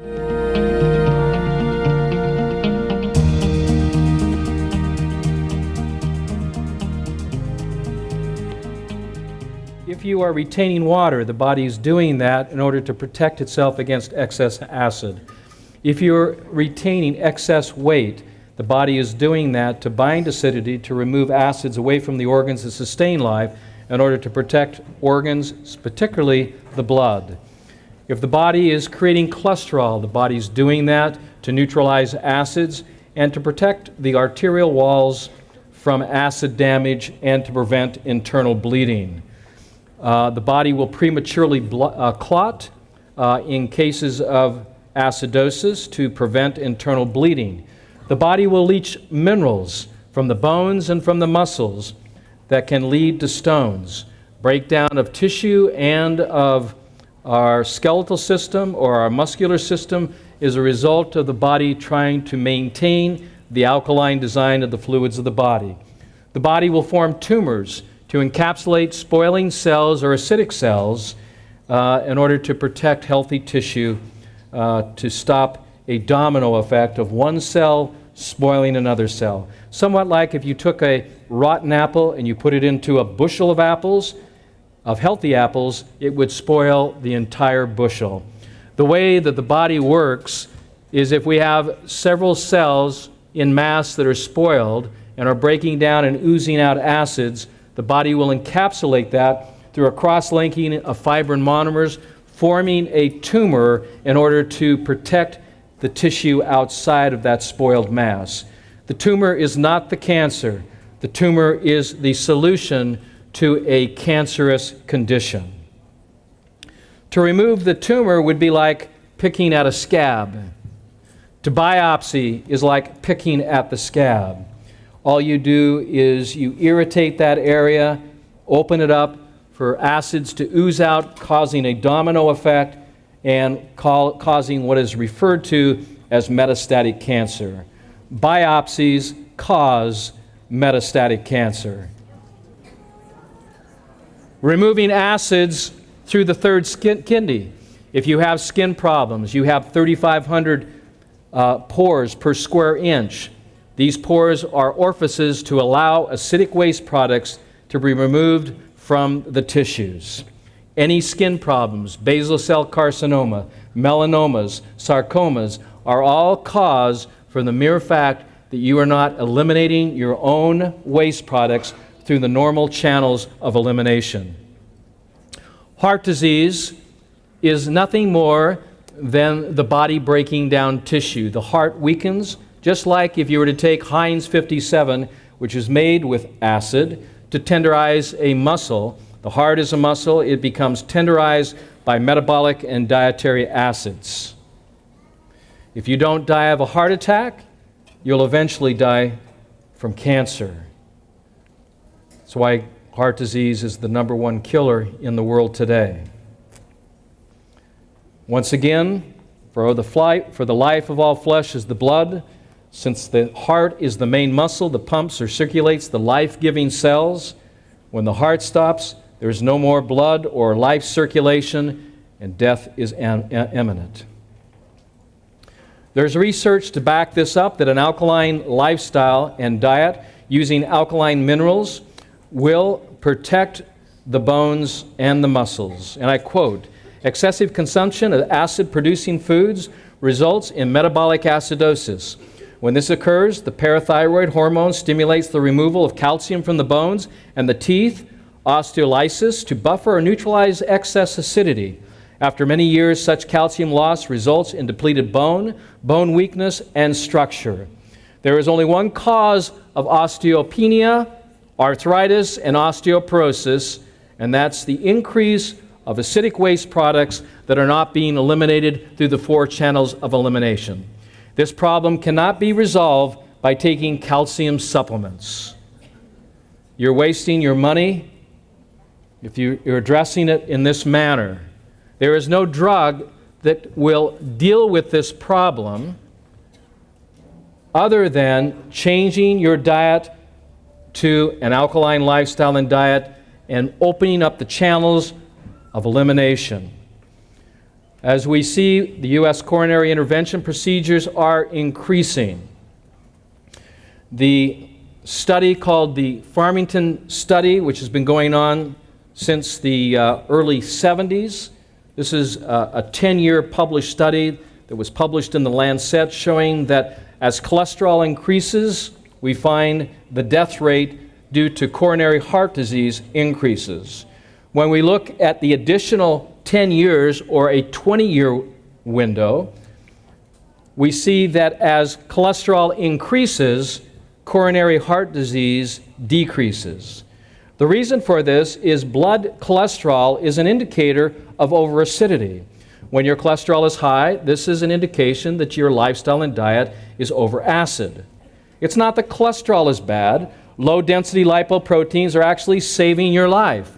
If you are retaining water, the body is doing that in order to protect itself against excess acid. If you're retaining excess weight, the body is doing that to bind acidity, to remove acids away from the organs that sustain life in order to protect organs, particularly the blood. If the body is creating cholesterol, the body is doing that to neutralize acids and to protect the arterial walls from acid damage and to prevent internal bleeding. The body will prematurely clot in cases of acidosis to prevent internal bleeding. The body will leach minerals from the bones and from the muscles that can lead to stones. Breakdown of tissue and of our skeletal system or our muscular system is a result of the body trying to maintain the alkaline design of the fluids of the body. The body will form tumors to encapsulate spoiling cells or acidic cells in order to protect healthy tissue, to stop a domino effect of one cell spoiling another cell. Somewhat like if you took a rotten apple and you put it into a bushel of apples, of healthy apples, it would spoil the entire bushel. The way that the body works is if we have several cells in mass that are spoiled and are breaking down and oozing out acids, the body will encapsulate that through a cross-linking of fibrin monomers, forming a tumor in order to protect the tissue outside of that spoiled mass. The tumor is not the cancer. The tumor is the solution to a cancerous condition. To remove the tumor would be like picking at a scab. To biopsy is like picking at the scab. All you do is you irritate that area, open it up for acids to ooze out, causing a domino effect and causing what is referred to as metastatic cancer. Biopsies cause metastatic cancer. Removing acids through the third kidney. If you have skin problems, you have 3,500 pores per square inch. These pores are orifices to allow acidic waste products to be removed from the tissues. Any skin problems, basal cell carcinoma, melanomas, sarcomas, are all caused from the mere fact that you are not eliminating your own waste products through the normal channels of elimination. Heart disease is nothing more than the body breaking down tissue. The heart weakens, just like if you were to take Heinz 57, which is made with acid, to tenderize a muscle. The heart is a muscle. It becomes tenderized by metabolic and dietary acids. If you don't die of a heart attack, you'll eventually die from cancer. That's why heart disease is the #1 killer in the world today. Once again, for the life of all flesh is the blood. Since the heart is the main muscle that pumps or circulates the life-giving cells, when the heart stops, there is no more blood or life circulation, and death is imminent. There's research to back this up that an alkaline lifestyle and diet using alkaline minerals will protect the bones and the muscles. And I quote, "Excessive consumption of acid-producing foods results in metabolic acidosis. When this occurs, the parathyroid hormone stimulates the removal of calcium from the bones and the teeth, osteolysis, to buffer or neutralize excess acidity. After many years, such calcium loss results in depleted bone, bone weakness, and structure. There is only one cause of osteopenia, arthritis, and osteoporosis, and that's the increase of acidic waste products that are not being eliminated through the 4 channels of elimination. This problem cannot be resolved by taking calcium supplements. You're wasting your money if you're addressing it in this manner. There is no drug that will deal with this problem other than changing your diet to an alkaline lifestyle and diet and opening up the channels of elimination. As we see, the U.S. coronary intervention procedures are increasing. The study called the Farmington Study, which has been going on since the early 70s. This is a 10-year published study that was published in the Lancet showing that as cholesterol increases, we find the death rate due to coronary heart disease increases. When we look at the additional 10 years or a 20-year window, we see that as cholesterol increases, coronary heart disease decreases. The reason for this is blood cholesterol is an indicator of overacidity. When your cholesterol is high, this is an indication that your lifestyle and diet is overacid. It's not that cholesterol is bad. Low-density lipoproteins are actually saving your life.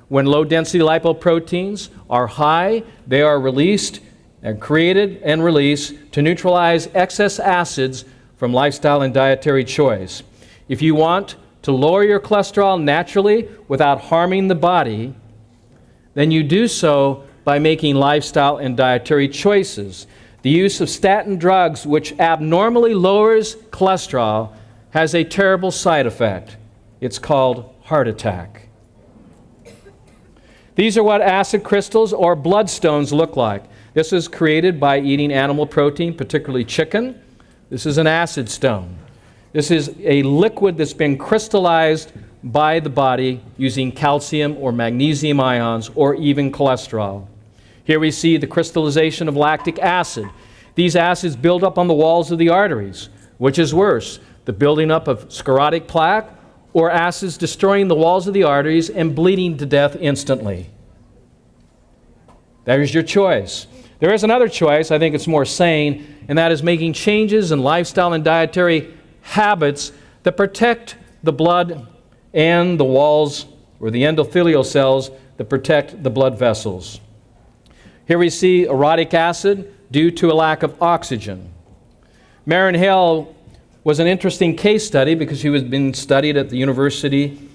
When low-density lipoproteins are high, they are released and created and released to neutralize excess acids from lifestyle and dietary choice. If you want to lower your cholesterol naturally without harming the body, then you do so by making lifestyle and dietary choices. The use of statin drugs, which abnormally lowers cholesterol, has a terrible side effect. It's called heart attack. These are what acid crystals or bloodstones look like. This is created by eating animal protein, particularly chicken. This is an acid stone. This is a liquid that's been crystallized by the body using calcium or magnesium ions or even cholesterol. Here we see the crystallization of lactic acid. These acids build up on the walls of the arteries. Which is worse, the building up of sclerotic plaque or acids destroying the walls of the arteries and bleeding to death instantly? There's your choice. There is another choice, I think it's more sane, and that is making changes in lifestyle and dietary habits that protect the blood and the walls or the endothelial cells that protect the blood vessels. Here we see orotic acid due to a lack of oxygen. Marin Hale was an interesting case study because she was being studied at the University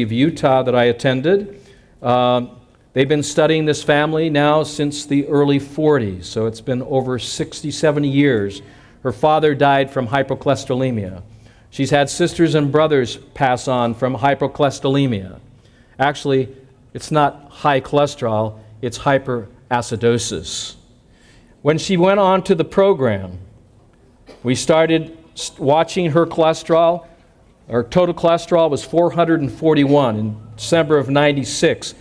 of Utah that I attended. They've been studying this family now since the early 40s, so it's been over 60, 70 years. Her father died from hypercholesterolemia. She's had sisters and brothers pass on from hypercholesterolemia. Actually, it's not high cholesterol, it's hyperacidosis. When she went on to the program, we started watching her cholesterol. Her total cholesterol was 441 in December of 96.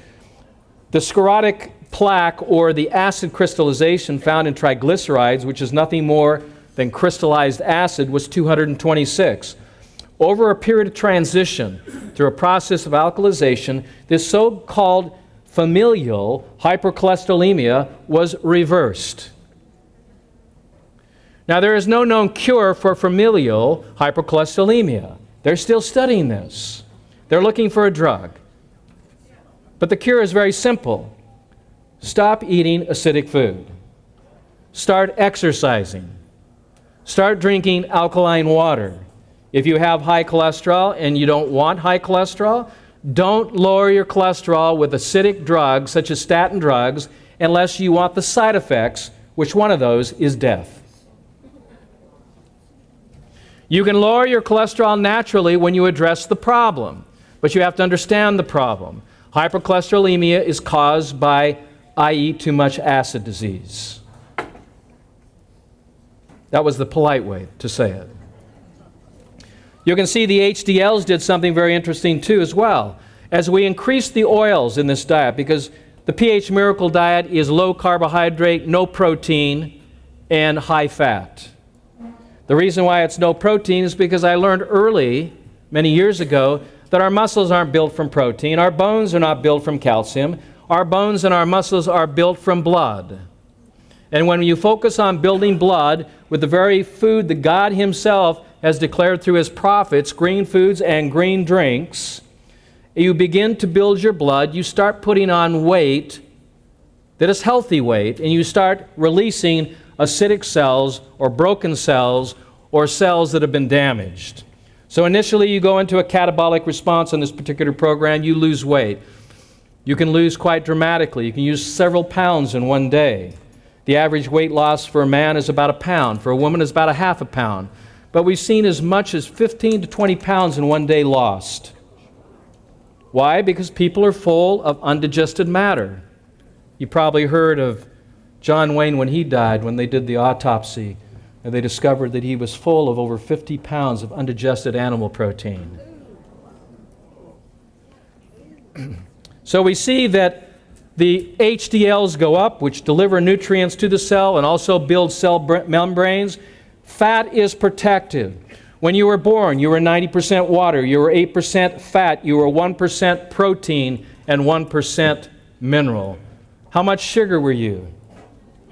The sclerotic plaque, or the acid crystallization found in triglycerides, which is nothing more than crystallized acid, was 226. Over a period of transition, through a process of alkalization, this so-called familial hypercholesterolemia was reversed. Now, there is no known cure for familial hypercholesterolemia. They're still studying this. They're looking for a drug. But the cure is very simple. Stop eating acidic food. Start exercising. Start drinking alkaline water. If you have high cholesterol and you don't want high cholesterol, don't lower your cholesterol with acidic drugs, such as statin drugs, unless you want the side effects, which one of those is death. You can lower your cholesterol naturally when you address the problem, but you have to understand the problem. Hypercholesterolemia is caused by I eat too much acid disease. That was the polite way to say it. You can see the HDLs did something very interesting too as well. As we increase the oils in this diet, because the pH Miracle diet is low carbohydrate, no protein, and high fat. The reason why it's no protein is because I learned early, many years ago, that our muscles aren't built from protein, our bones are not built from calcium, our bones and our muscles are built from blood. And when you focus on building blood with the very food that God Himself has declared through His prophets, green foods and green drinks, you begin to build your blood, you start putting on weight that is healthy weight, and you start releasing acidic cells or broken cells or cells that have been damaged. So initially you go into a catabolic response on this particular program, you lose weight. You can lose quite dramatically. You can use several pounds in one day. The average weight loss for a man is about a pound. For a woman is about a half a pound. But we've seen as much as 15 to 20 pounds in one day lost. Why? Because people are full of undigested matter. You probably heard of John Wayne when he died, when they did the autopsy, and they discovered that he was full of over 50 pounds of undigested animal protein. So we see that the HDLs go up, which deliver nutrients to the cell and also build cell membranes. Fat is protective. When you were born, you were 90% water, you were 8% fat, you were 1% protein, and 1% mineral. How much sugar were you?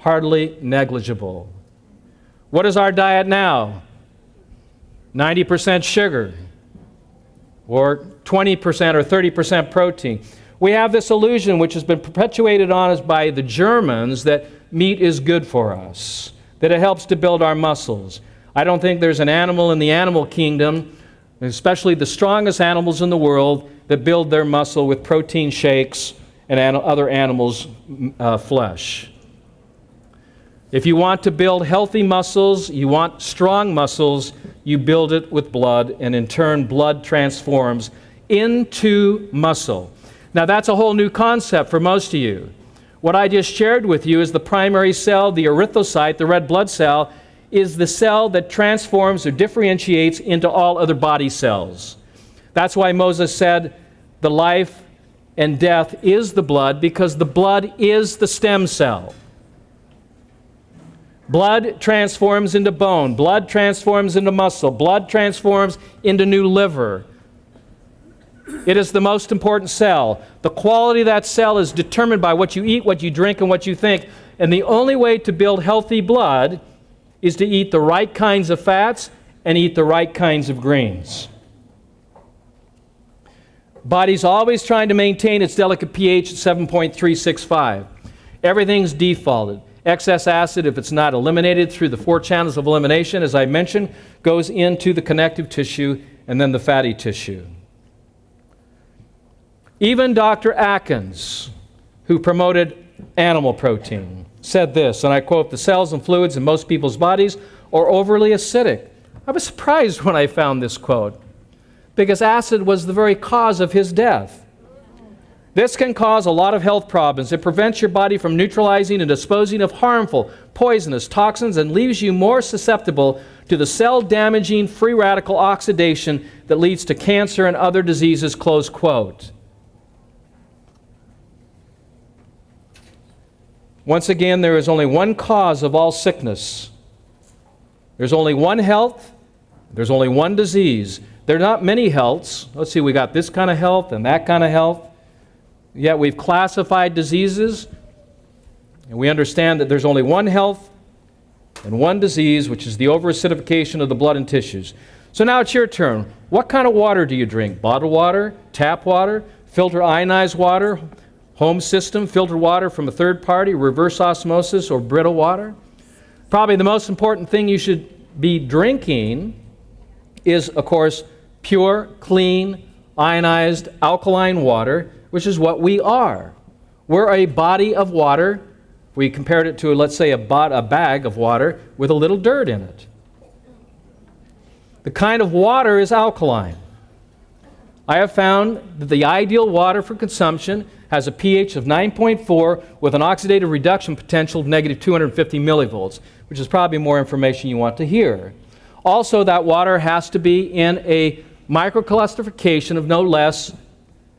Hardly negligible. What is our diet now? 90% sugar, or 20% or 30% protein. We have this illusion, which has been perpetuated on us by the Germans, that meat is good for us, that it helps to build our muscles. I don't think there's an animal in the animal kingdom, especially the strongest animals in the world, that build their muscle with protein shakes and other animals' flesh. If you want to build healthy muscles, you want strong muscles, you build it with blood, and in turn, blood transforms into muscle. Now, that's a whole new concept for most of you. What I just shared with you is the primary cell, the erythrocyte, the red blood cell, is the cell that transforms or differentiates into all other body cells. That's why Moses said the life and death is the blood, because the blood is the stem cell. Blood transforms into bone. Blood transforms into muscle. Blood transforms into new liver. It is the most important cell. The quality of that cell is determined by what you eat, what you drink, and what you think. And the only way to build healthy blood is to eat the right kinds of fats and eat the right kinds of greens. Body's always trying to maintain its delicate pH at 7.365. Everything's defaulted. Excess acid, if it's not eliminated through the 4 channels of elimination, as I mentioned, goes into the connective tissue and then the fatty tissue. Even Dr. Atkins, who promoted animal protein, said this, and I quote, "The cells and fluids in most people's bodies are overly acidic." I was surprised when I found this quote, because acid was the very cause of his death. This can cause a lot of health problems. It prevents your body from neutralizing and disposing of harmful, poisonous toxins and leaves you more susceptible to the cell-damaging free radical oxidation that leads to cancer and other diseases, close quote. Once again, there is only one cause of all sickness. There's only one health. There's only one disease. There are not many healths. Let's see, we got this kind of health and that kind of health. Yet we've classified diseases, and we understand that there's only one health and one disease, which is the overacidification of the blood and tissues. So now it's your turn. What kind of water do you drink? Bottled water, tap water, filter ionized water, home system, filtered water from a third party, reverse osmosis, or brittle water? Probably the most important thing you should be drinking is, of course, pure, clean, ionized, alkaline water, which is what we are. We're a body of water. We compared it to, let's say, a bag of water with a little dirt in it. The kind of water is alkaline. I have found that the ideal water for consumption has a pH of 9.4 with an oxidative reduction potential of negative 250 millivolts, which is probably more information you want to hear. Also, that water has to be in a microclustification of no less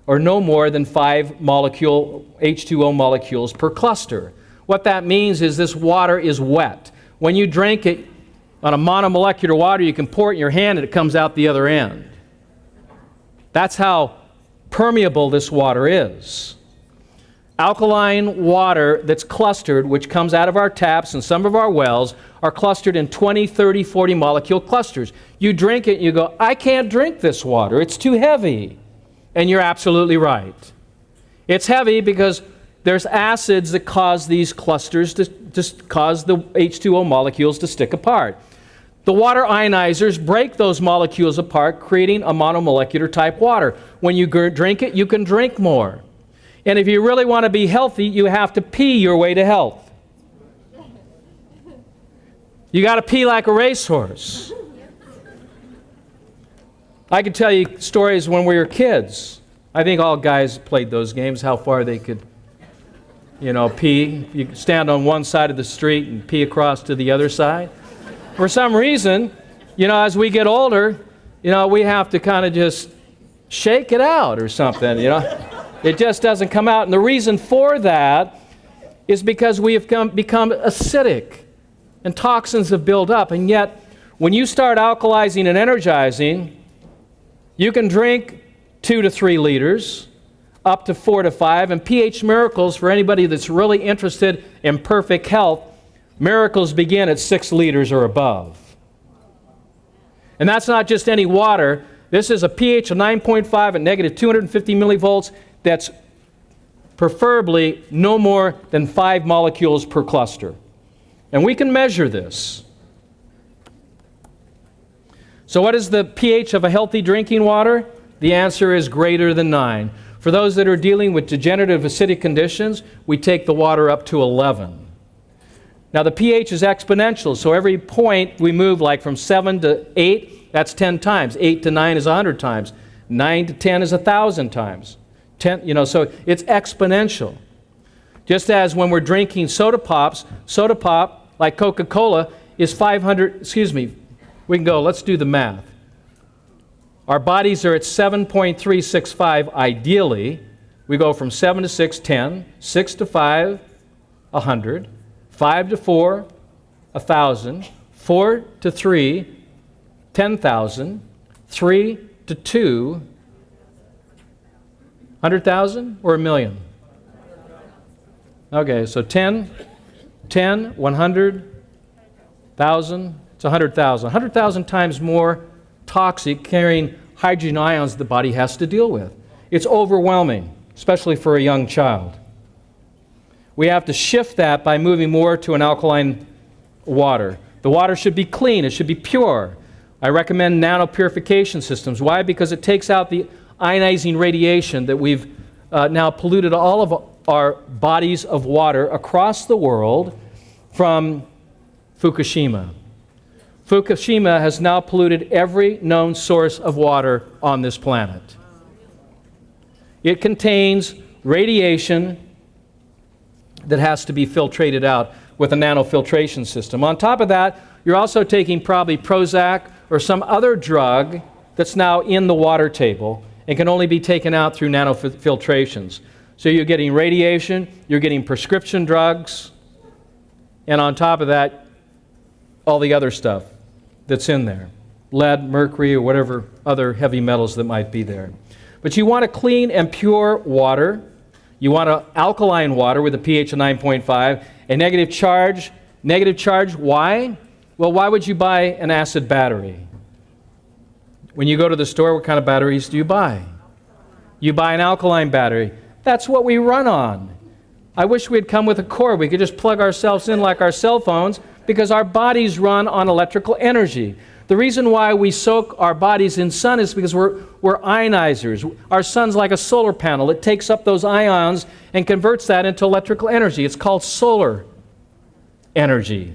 or no more than 5 molecule H2O molecules per cluster. What that means is this water is wet. When you drink it on a monomolecular water, you can pour it in your hand and it comes out the other end. That's how permeable this water is. Alkaline water that's clustered, which comes out of our taps and some of our wells, are clustered in 20, 30, 40 molecule clusters. You drink it and you go, I can't drink this water, it's too heavy. And you're absolutely right. It's heavy because there's acids that cause these clusters to cause the H2O molecules to stick apart. The water ionizers break those molecules apart, creating a monomolecular type water. When you drink it, you can drink more. And if you really want to be healthy, you have to pee your way to health. You got to pee like a racehorse. I could tell you stories when we were kids. I think all guys played those games, how far they could, pee. You stand on one side of the street and pee across to the other side. For some reason, as we get older, we have to kind of just shake it out or something, It just doesn't come out. And the reason for that is because we have become acidic and toxins have built up. And yet, when you start alkalizing and energizing, you can drink 2 to 3 liters, up to 4 to 5. And pH miracles, for anybody that's really interested in perfect health, miracles begin at 6 liters or above. And that's not just any water. This is a pH of 9.5 at negative 250 millivolts. That's preferably no more than 5 molecules per cluster. And we can measure this. So what is the pH of a healthy drinking water? The answer is greater than 9. For those that are dealing with degenerative acidic conditions, we take the water up to 11. Now the pH is exponential, so every point we move like from 7 to 8, that's 10 times. 8 to 9 is 100 times. 9 to 10 is 1,000 times. 10, so it's exponential. Just as when we're drinking soda pop, like Coca-Cola, is 500, we can go, let's do the math. Our bodies are at 7.365 ideally. We go from 7 to 6, 10, 6 to 5, 100, 5 to 4, 1,000, 4 to 3, 10,000, 3 to 2, 100,000 or a million? Okay, so 10, 100, 1,000, it's 100,000. 100,000 times more toxic, carrying hydrogen ions the body has to deal with. It's overwhelming, especially for a young child. We have to shift that by moving more to an alkaline water. The water should be clean, it should be pure. I recommend nanopurification systems. Why? Because it takes out the ionizing radiation that we've now polluted all of our bodies of water across the world from Fukushima. Fukushima has now polluted every known source of water on this planet. It contains radiation that has to be filtrated out with a nanofiltration system. On top of that, you're also taking probably Prozac or some other drug that's now in the water table and can only be taken out through nanofiltrations. So you're getting radiation, you're getting prescription drugs, and on top of that, all the other stuff that's in there. Lead, mercury, or whatever other heavy metals that might be there. But you want a clean and pure water. You want an alkaline water with a pH of 9.5. A negative charge. Negative charge, why? Well, why would you buy an acid battery? When you go to the store, what kind of batteries do you buy? You buy an alkaline battery. That's what we run on. I wish we had come with a cord. We could just plug ourselves in like our cell phones, because our bodies run on electrical energy. The reason why we soak our bodies in sun is because we're ionizers. Our sun's like a solar panel. It takes up those ions and converts that into electrical energy. It's called solar energy.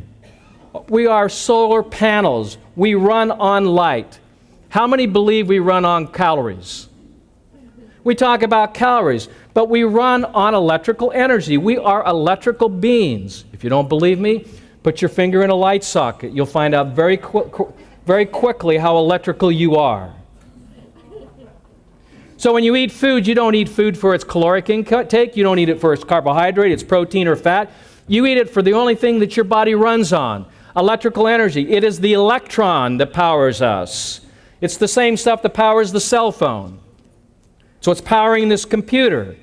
We are solar panels. We run on light. How many believe we run on calories? We talk about calories, but we run on electrical energy. We are electrical beings. If you don't believe me, put your finger in a light socket. You'll find out very quickly how electrical you are. So when you eat food, you don't eat food for its caloric intake. You don't eat it for its carbohydrate, its protein, or fat. You eat it for the only thing that your body runs on, electrical energy. It is the electron that powers us. It's the same stuff that powers the cell phone. So it's powering this computer.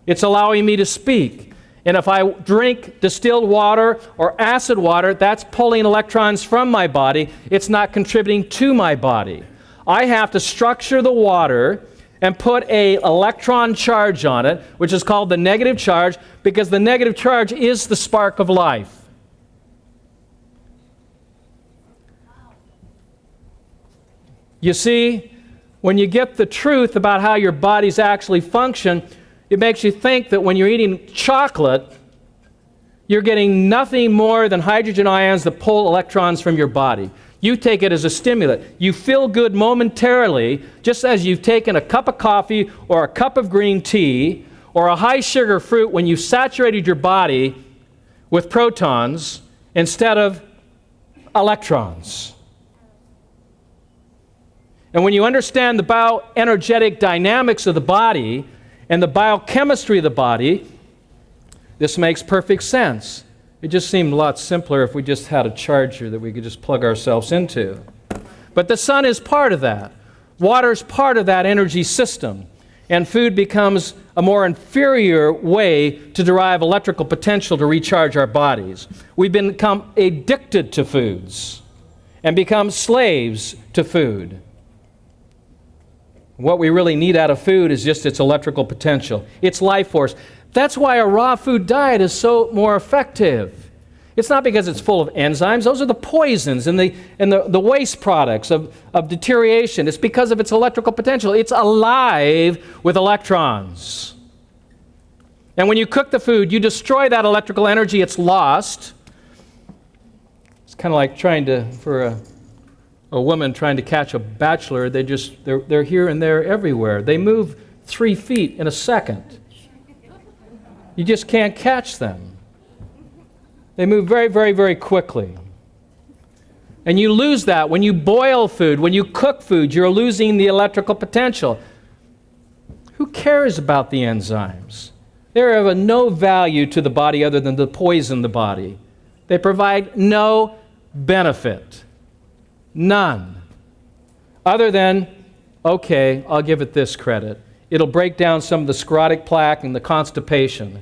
It's allowing me to speak. And if I drink distilled water or acid water, that's pulling electrons from my body. It's not contributing to my body. I have to structure the water and put an electron charge on it, which is called the negative charge, because the negative charge is the spark of life. You see, when you get the truth about how your bodies actually function, It makes you think that when you're eating chocolate, you're getting nothing more than hydrogen ions that pull electrons from your body. You take it as a stimulant. You feel good momentarily, just as you've taken a cup of coffee or a cup of green tea or a high-sugar fruit when you saturated your body with protons instead of electrons. And when you understand the bioenergetic dynamics of the body and the biochemistry of the body, this makes perfect sense. It just seemed a lot simpler if we just had a charger that we could just plug ourselves into. But the sun is part of that. Water is part of that energy system. And food becomes a more inferior way to derive electrical potential to recharge our bodies. We become addicted to foods and become slaves to food. What we really need out of food is just its electrical potential, its life force. That's why a raw food diet is so more effective. It's not because it's full of enzymes. Those are the poisons and the waste products of deterioration. It's because of its electrical potential. It's alive with electrons. And when you cook the food, you destroy that electrical energy. It's lost. It's kind of like for a woman trying to catch a bachelor. They're here and there everywhere. They move 3 feet in a second. You just can't catch them. They move very, very, very quickly. And you lose that. When you boil food, when you cook food, you're losing the electrical potential. Who cares about the enzymes? They're of no value to the body other than to poison the body. They provide no benefit. None. Other than, okay, I'll give it this credit. It'll break down some of the sclerotic plaque and the constipation.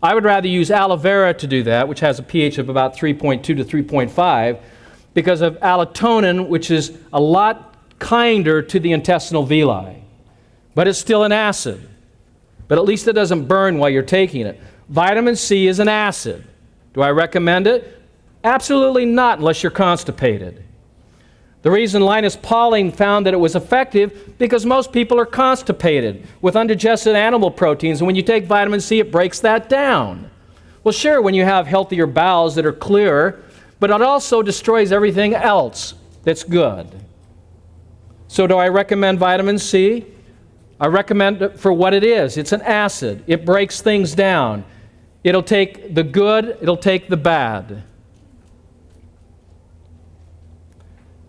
I would rather use aloe vera to do that, which has a pH of about 3.2 to 3.5, because of allotonin, which is a lot kinder to the intestinal villi. But it's still an acid. But at least it doesn't burn while you're taking it. Vitamin C is an acid. Do I recommend it? Absolutely not, unless you're constipated. The reason Linus Pauling found that it was effective because most people are constipated with undigested animal proteins, and when you take vitamin C, it breaks that down. Well, sure, when you have healthier bowels that are clearer, but it also destroys everything else that's good. So do I recommend vitamin C? I recommend it for what it is. It's an acid. It breaks things down. It'll take the good, it'll take the bad.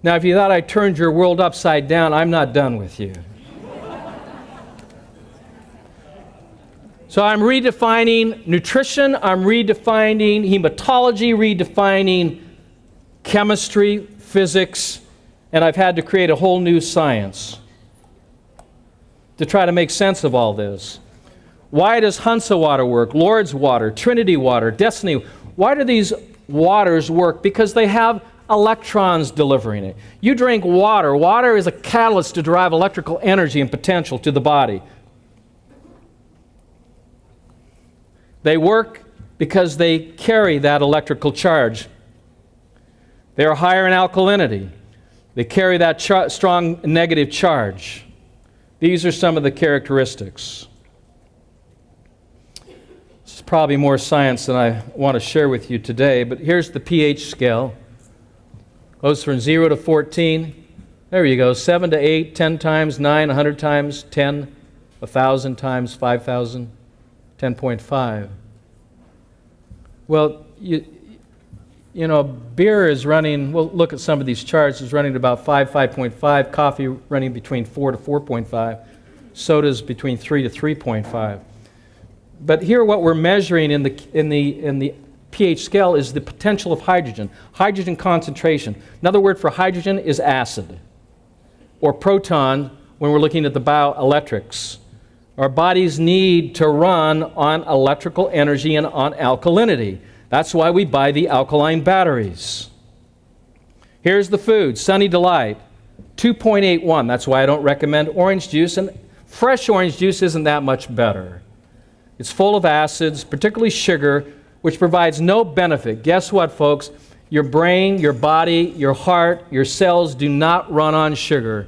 Now, if you thought I turned your world upside down, I'm not done with you. So I'm redefining nutrition, I'm redefining hematology, redefining chemistry, physics, and I've had to create a whole new science to try to make sense of all this. Why does Hansa water work, Lourdes water, Trinity water, Destiny? Why do these waters work? Because they have electrons delivering it. You drink water. Water is a catalyst to derive electrical energy and potential to the body. They work because they carry that electrical charge. They are higher in alkalinity. They carry that strong negative charge. These are some of the characteristics. This is probably more science than I want to share with you today, but here's the pH scale. Goes from 0 to 14. There you go. 7 to 8, 10 times, 9, 100 times, 10, 1,000 times, 5,000, 10.5. Well, you know, beer is running, well, look at some of these charts, is running about 5, 5.5, coffee running between 4 to 4.5, sodas between 3 to 3.5. But here what we're measuring in the pH scale is the potential of hydrogen concentration. Another word for hydrogen is acid, or proton when we're looking at the bioelectrics. Our bodies need to run on electrical energy and on alkalinity. That's why we buy the alkaline batteries. Here's the food, Sunny Delight, 2.81. That's why I don't recommend orange juice, and fresh orange juice isn't that much better. It's full of acids, particularly sugar, which provides no benefit. Guess what, folks? Your brain, your body, your heart, your cells do not run on sugar.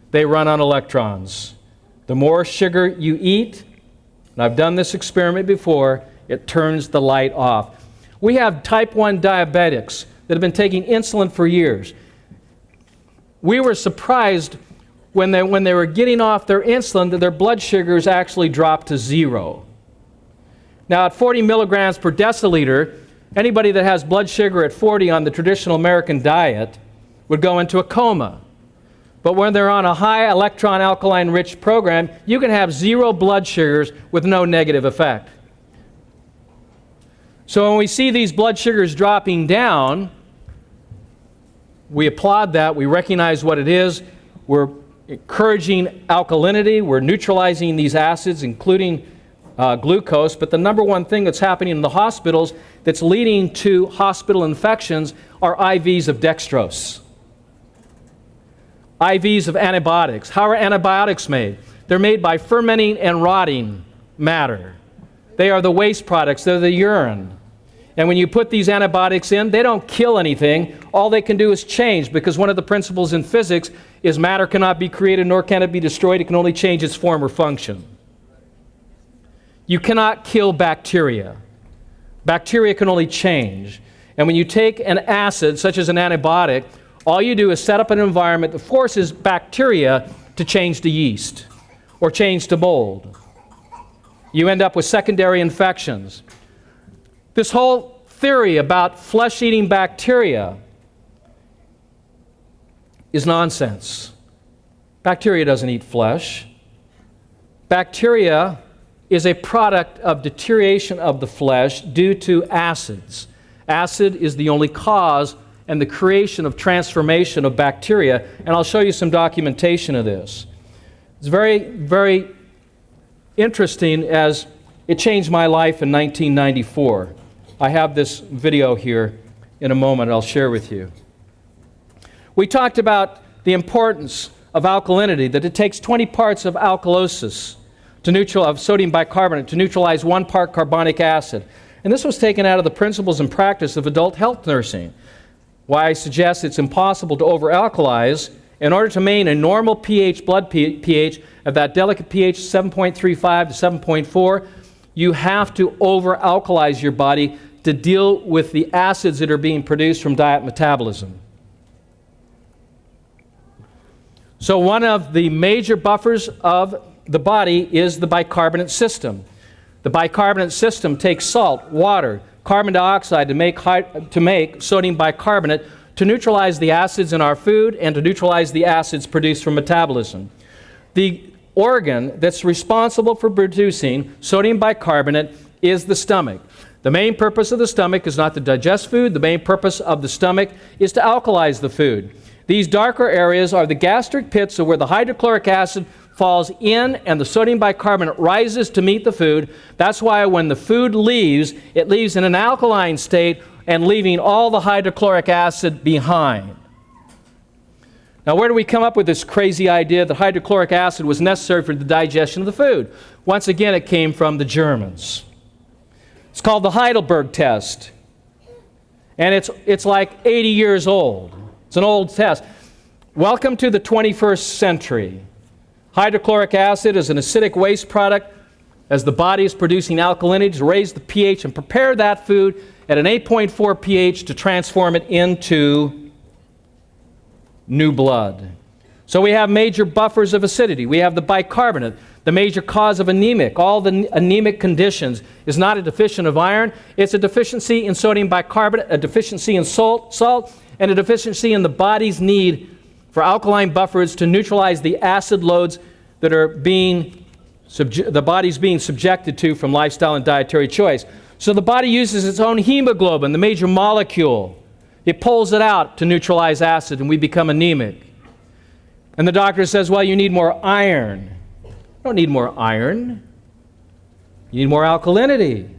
They run on electrons. The more sugar you eat, and I've done this experiment before, it turns the light off. We have type 1 diabetics that have been taking insulin for years. We were surprised when they were getting off their insulin that their blood sugars actually dropped to 0. Now at 40 milligrams per deciliter, anybody that has blood sugar at 40 on the traditional American diet would go into a coma. But when they're on a high electron alkaline rich program, you can have 0 blood sugars with no negative effect. So when we see these blood sugars dropping down, we applaud that, we recognize what it is, we're encouraging alkalinity, we're neutralizing these acids, including glucose, but the number one thing that's happening in the hospitals that's leading to hospital infections are IVs of dextrose. IVs of antibiotics. How are antibiotics made? They're made by fermenting and rotting matter. They are the waste products, they're the urine. And when you put these antibiotics in, they don't kill anything. All they can do is change, because one of the principles in physics is matter cannot be created nor can it be destroyed. It can only change its form or function. You cannot kill bacteria. Bacteria can only change. And when you take an acid, such as an antibiotic, all you do is set up an environment that forces bacteria to change to yeast or change to mold. You end up with secondary infections. This whole theory about flesh-eating bacteria is nonsense. Bacteria doesn't eat flesh. Bacteria is a product of deterioration of the flesh due to acids. Acid is the only cause and the creation of transformation of bacteria, and I'll show you some documentation of this. It's very, very interesting, as it changed my life in 1994. I have this video here in a moment I'll share with you. We talked about the importance of alkalinity, that it takes 20 parts of alkalosis of sodium bicarbonate to neutralize 1 part carbonic acid. And this was taken out of the principles and practice of adult health nursing. Why I suggest it's impossible to over-alkalize. In order to maintain a normal pH, blood pH, of that delicate pH 7.35 to 7.4, you have to over-alkalize your body to deal with the acids that are being produced from diet metabolism. So one of the major buffers of the body is the bicarbonate system. The bicarbonate system takes salt, water, carbon dioxide to make sodium bicarbonate to neutralize the acids in our food and to neutralize the acids produced from metabolism. The organ that's responsible for producing sodium bicarbonate is the stomach. The main purpose of the stomach is not to digest food. The main purpose of the stomach is to alkalize the food. These darker areas are the gastric pits, so where the hydrochloric acid falls in and the sodium bicarbonate rises to meet the food. That's why when the food leaves, it leaves in an alkaline state and leaving all the hydrochloric acid behind. Now, where do we come up with this crazy idea that hydrochloric acid was necessary for the digestion of the food? Once again, it came from the Germans. It's called the Heidelberg test. And it's like 80 years old. It's an old test. Welcome to the 21st century. Hydrochloric acid is an acidic waste product as the body is producing alkalinity to raise the pH and prepare that food at an 8.4 pH to transform it into new blood. So we have major buffers of acidity. We have the bicarbonate, the major cause of anemic. All the anemic conditions is not a deficiency of iron, it's a deficiency in sodium bicarbonate, a deficiency in salt, and a deficiency in the body's need for alkaline buffers to neutralize the acid loads that are the body's being subjected to from lifestyle and dietary choice. So the body uses its own hemoglobin, the major molecule. It pulls it out to neutralize acid, and we become anemic. And the doctor says, well, you need more iron. You don't need more iron. You need more alkalinity.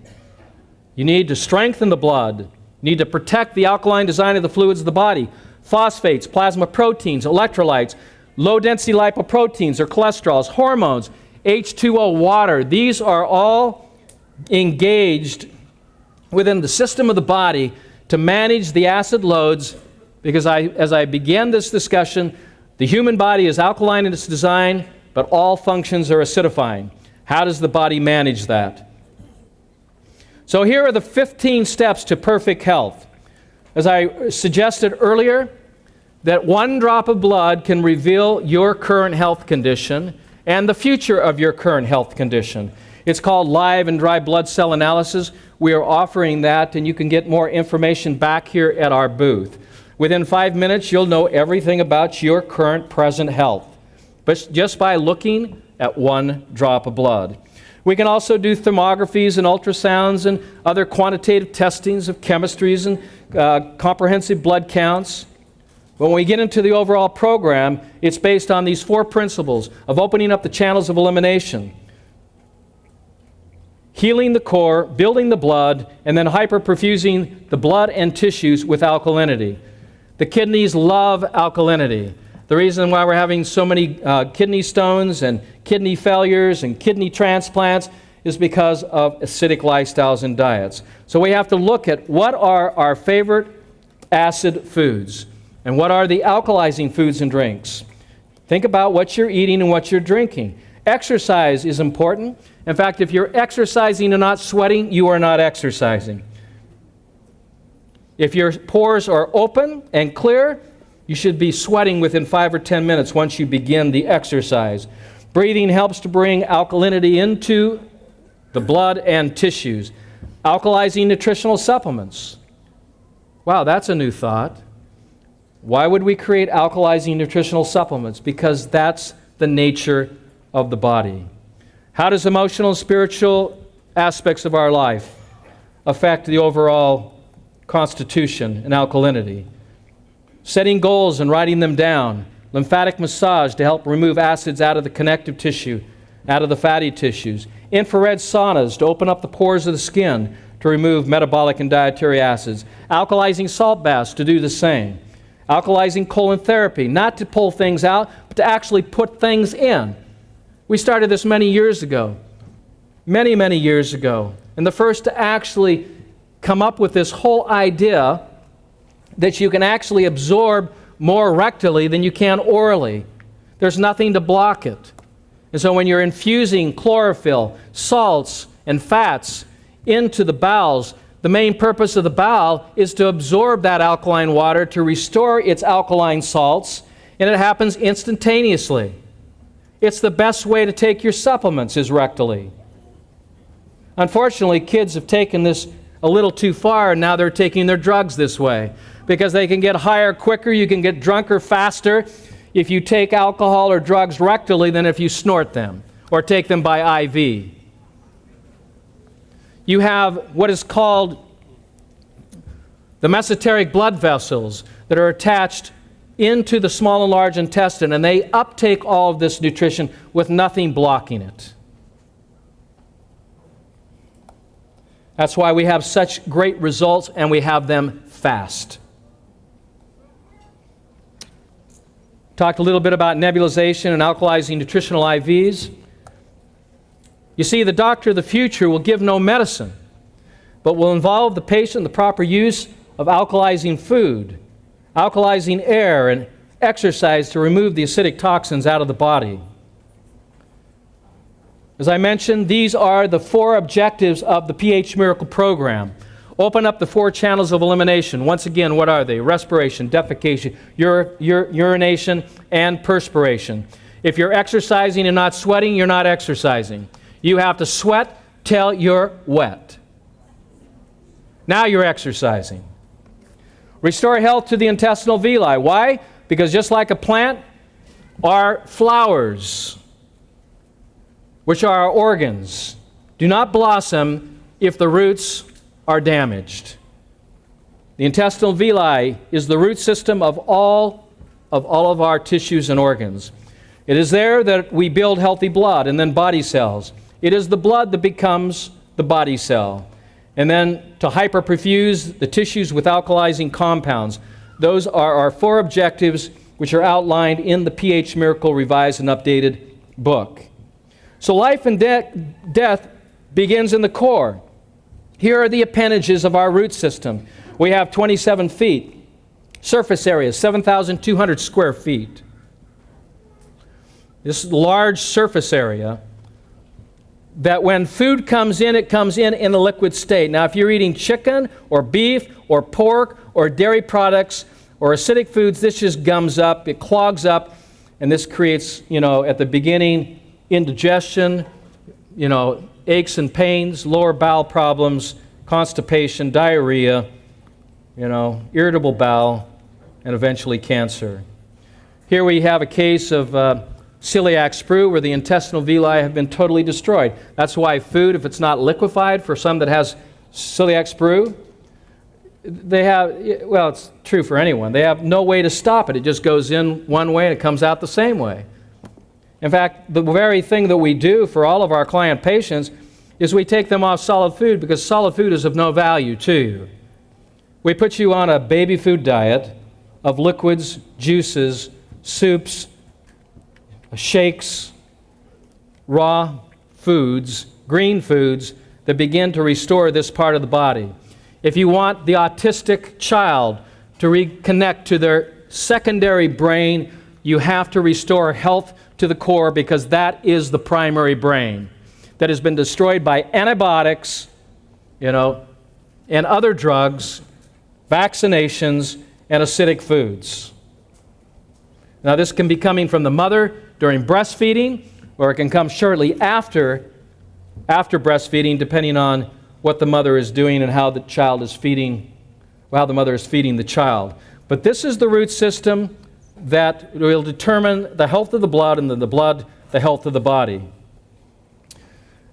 You need to strengthen the blood. You need to protect the alkaline design of the fluids of the body. Phosphates, plasma proteins, electrolytes, low-density lipoproteins or cholesterols, hormones, H2O, water. These are all engaged within the system of the body to manage the acid loads, because as I began this discussion, the human body is alkaline in its design, but all functions are acidifying. How does the body manage that? So here are the 15 steps to perfect health. As I suggested earlier, that one drop of blood can reveal your current health condition and the future of your current health condition. It's called live and dry blood cell analysis. We are offering that, and you can get more information back here at our booth. Within 5 minutes, you'll know everything about your current present health, but just by looking at one drop of blood. We can also do thermographies and ultrasounds and other quantitative testings of chemistries and comprehensive blood counts. When we get into the overall program, it's based on these 4 principles of opening up the channels of elimination, healing the core, building the blood, and then hyperperfusing the blood and tissues with alkalinity. The kidneys love alkalinity. The reason why we're having so many kidney stones and kidney failures and kidney transplants is because of acidic lifestyles and diets. So we have to look at what are our favorite acid foods and what are the alkalizing foods and drinks. Think about what you're eating and what you're drinking. Exercise is important. In fact, if you're exercising and not sweating, you are not exercising. If your pores are open and clear, you should be sweating within 5 or 10 minutes once you begin the exercise. Breathing helps to bring alkalinity into the blood and tissues. Alkalizing nutritional supplements. Wow, that's a new thought. Why would we create alkalizing nutritional supplements? Because that's the nature of the body. How does emotional and spiritual aspects of our life affect the overall constitution and alkalinity? Setting goals and writing them down. Lymphatic massage to help remove acids out of the connective tissue, out of the fatty tissues. Infrared saunas to open up the pores of the skin to remove metabolic and dietary acids. Alkalizing salt baths to do the same. Alkalizing colon therapy, not to pull things out, but to actually put things in. We started this many years ago, many years ago. And the first to actually come up with this whole idea that you can actually absorb more rectally than you can orally. There's nothing to block it. And so when you're infusing chlorophyll, salts, and fats into the bowels, the main purpose of the bowel is to absorb that alkaline water, to restore its alkaline salts, and it happens instantaneously. It's the best way to take your supplements is rectally. Unfortunately, kids have taken this a little too far, and now they're taking their drugs this way because they can get higher quicker, you can get drunker faster if you take alcohol or drugs rectally than if you snort them or take them by IV. You have what is called the mesenteric blood vessels that are attached into the small and large intestine, and they uptake all of this nutrition with nothing blocking it. That's why we have such great results, and we have them fast. Talked a little bit about nebulization and alkalizing nutritional IVs. You see, the doctor of the future will give no medicine, but will involve the patient in the proper use of alkalizing food, alkalizing air, and exercise to remove the acidic toxins out of the body. As I mentioned, these are the 4 objectives of the pH Miracle program. Open up the 4 channels of elimination. Once again, what are they? Respiration, defecation, urination, and perspiration. If you're exercising and not sweating, you're not exercising. You have to sweat till you're wet. Now you're exercising. Restore health to the intestinal villi. Why? Because just like a plant, our flowers, which are our organs, do not blossom if the roots are damaged. The intestinal villi is the root system of all of our tissues and organs. It is there that we build healthy blood and then body cells. It is the blood that becomes the body cell. And then to hyperperfuse the tissues with alkalizing compounds. Those are our 4 objectives which are outlined in the pH Miracle Revised and Updated book. So life and death begins in the core. Here are the appendages of our root system. We have 27 feet. Surface area, 7,200 square feet. This large surface area that when food comes in, it comes in a liquid state. Now, if you're eating chicken or beef or pork or dairy products or acidic foods, this just gums up, it clogs up, and this creates, at the beginning, indigestion, aches and pains, lower bowel problems, constipation, diarrhea, irritable bowel, and eventually cancer. Here we have a case of celiac sprue where the intestinal villi have been totally destroyed. That's why food, if it's not liquefied, for some that has celiac sprue, it's true for anyone, they have no way to stop it. It just goes in one way and it comes out the same way. In fact, the very thing that we do for all of our client patients is we take them off solid food because solid food is of no value to you. We put you on a baby food diet of liquids, juices, soups, shakes, raw foods, green foods that begin to restore this part of the body. If you want the autistic child to reconnect to their secondary brain, you have to restore health to the core because that is the primary brain that has been destroyed by antibiotics, and other drugs, vaccinations, and acidic foods. Now, this can be coming from the mother during breastfeeding, or it can come shortly after breastfeeding, depending on what the mother is doing and how the child is feeding, how the mother is feeding the child. But this is the root system that will determine the health of the blood, and the blood, the health of the body.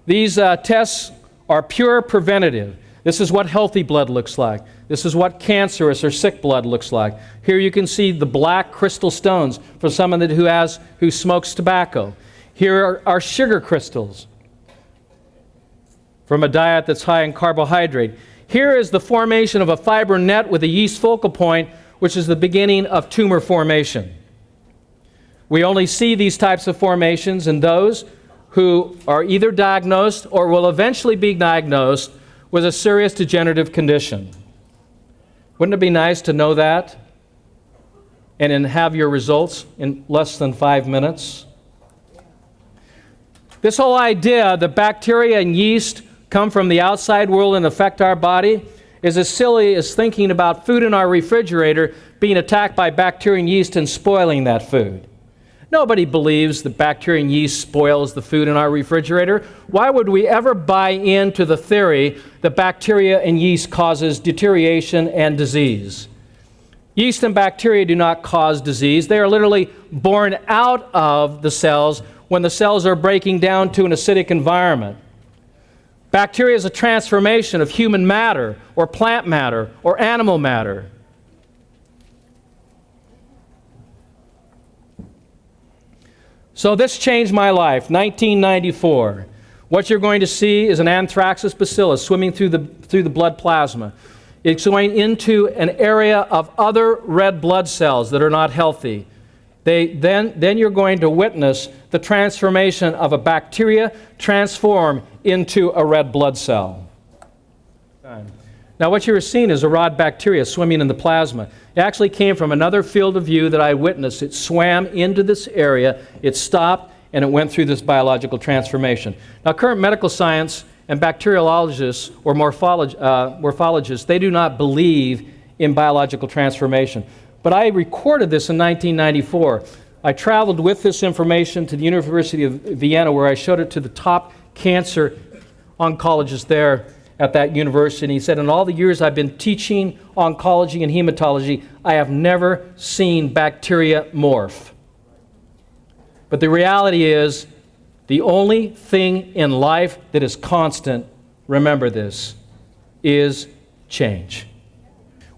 These tests are pure preventative. This is what healthy blood looks like. This is what cancerous or sick blood looks like. Here you can see the black crystal stones for someone who smokes tobacco. Here are sugar crystals from a diet that's high in carbohydrate. Here is the formation of a fiber net with a yeast focal point, which is the beginning of tumor formation. We only see these types of formations in those who are either diagnosed or will eventually be diagnosed with a serious degenerative condition. Wouldn't it be nice to know that and then have your results in less than 5 minutes? This whole idea that bacteria and yeast come from the outside world and affect our body is as silly as thinking about food in our refrigerator being attacked by bacteria and yeast and spoiling that food. Nobody believes that bacteria and yeast spoils the food in our refrigerator. Why would we ever buy into the theory that bacteria and yeast causes deterioration and disease? Yeast and bacteria do not cause disease. They are literally born out of the cells when the cells are breaking down to an acidic environment. Bacteria is a transformation of human matter or plant matter or animal matter. So this changed my life, 1994. What you're going to see is an anthraxis bacillus swimming through the blood plasma. It's going into an area of other red blood cells that are not healthy. Then you're going to witness the transformation of a bacteria transform into a red blood cell. Now what you're seeing is a rod bacteria swimming in the plasma. It actually came from another field of view that I witnessed. It swam into this area, it stopped, and it went through this biological transformation. Now current medical science and bacteriologists or morphologists, they do not believe in biological transformation. But I recorded this in 1994. I traveled with this information to the University of Vienna, where I showed it to the top cancer oncologist there at that university. And he said, in all the years I've been teaching oncology and hematology, I have never seen bacteria morph. But the reality is, the only thing in life that is constant, remember this, is change.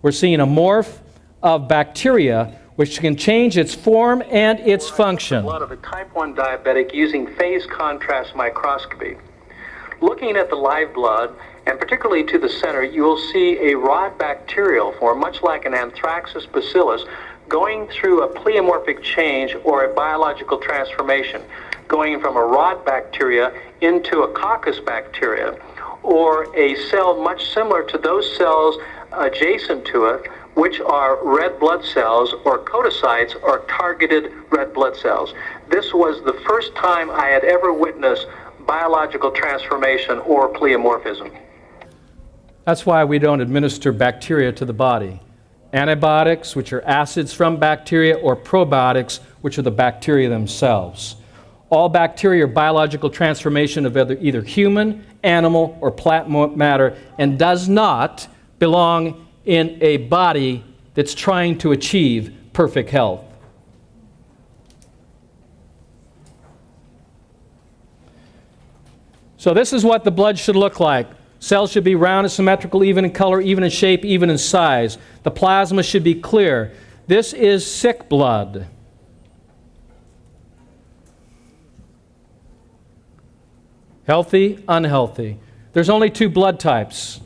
We're seeing a morph of bacteria which can change its form and its function. Blood of a type 1 diabetic using phase contrast microscopy. Looking at the live blood, and particularly to the center, you will see a rod bacterial form, much like an anthraxis bacillus, going through a pleomorphic change or a biological transformation, going from a rod bacteria into a coccus bacteria, or a cell much similar to those cells adjacent to it, which are red blood cells or codocytes or targeted red blood cells. This was the first time I had ever witnessed biological transformation or pleomorphism. That's why we don't administer bacteria to the body. Antibiotics, which are acids from bacteria, or probiotics, which are the bacteria themselves. All bacteria are biological transformation of either human, animal, or plant matter, and does not belong in a body that's trying to achieve perfect health. So this is what the blood should look like. Cells should be round and symmetrical, even in color, even in shape, even in size. The plasma should be clear. This is sick blood. Healthy, unhealthy. There's only two blood types,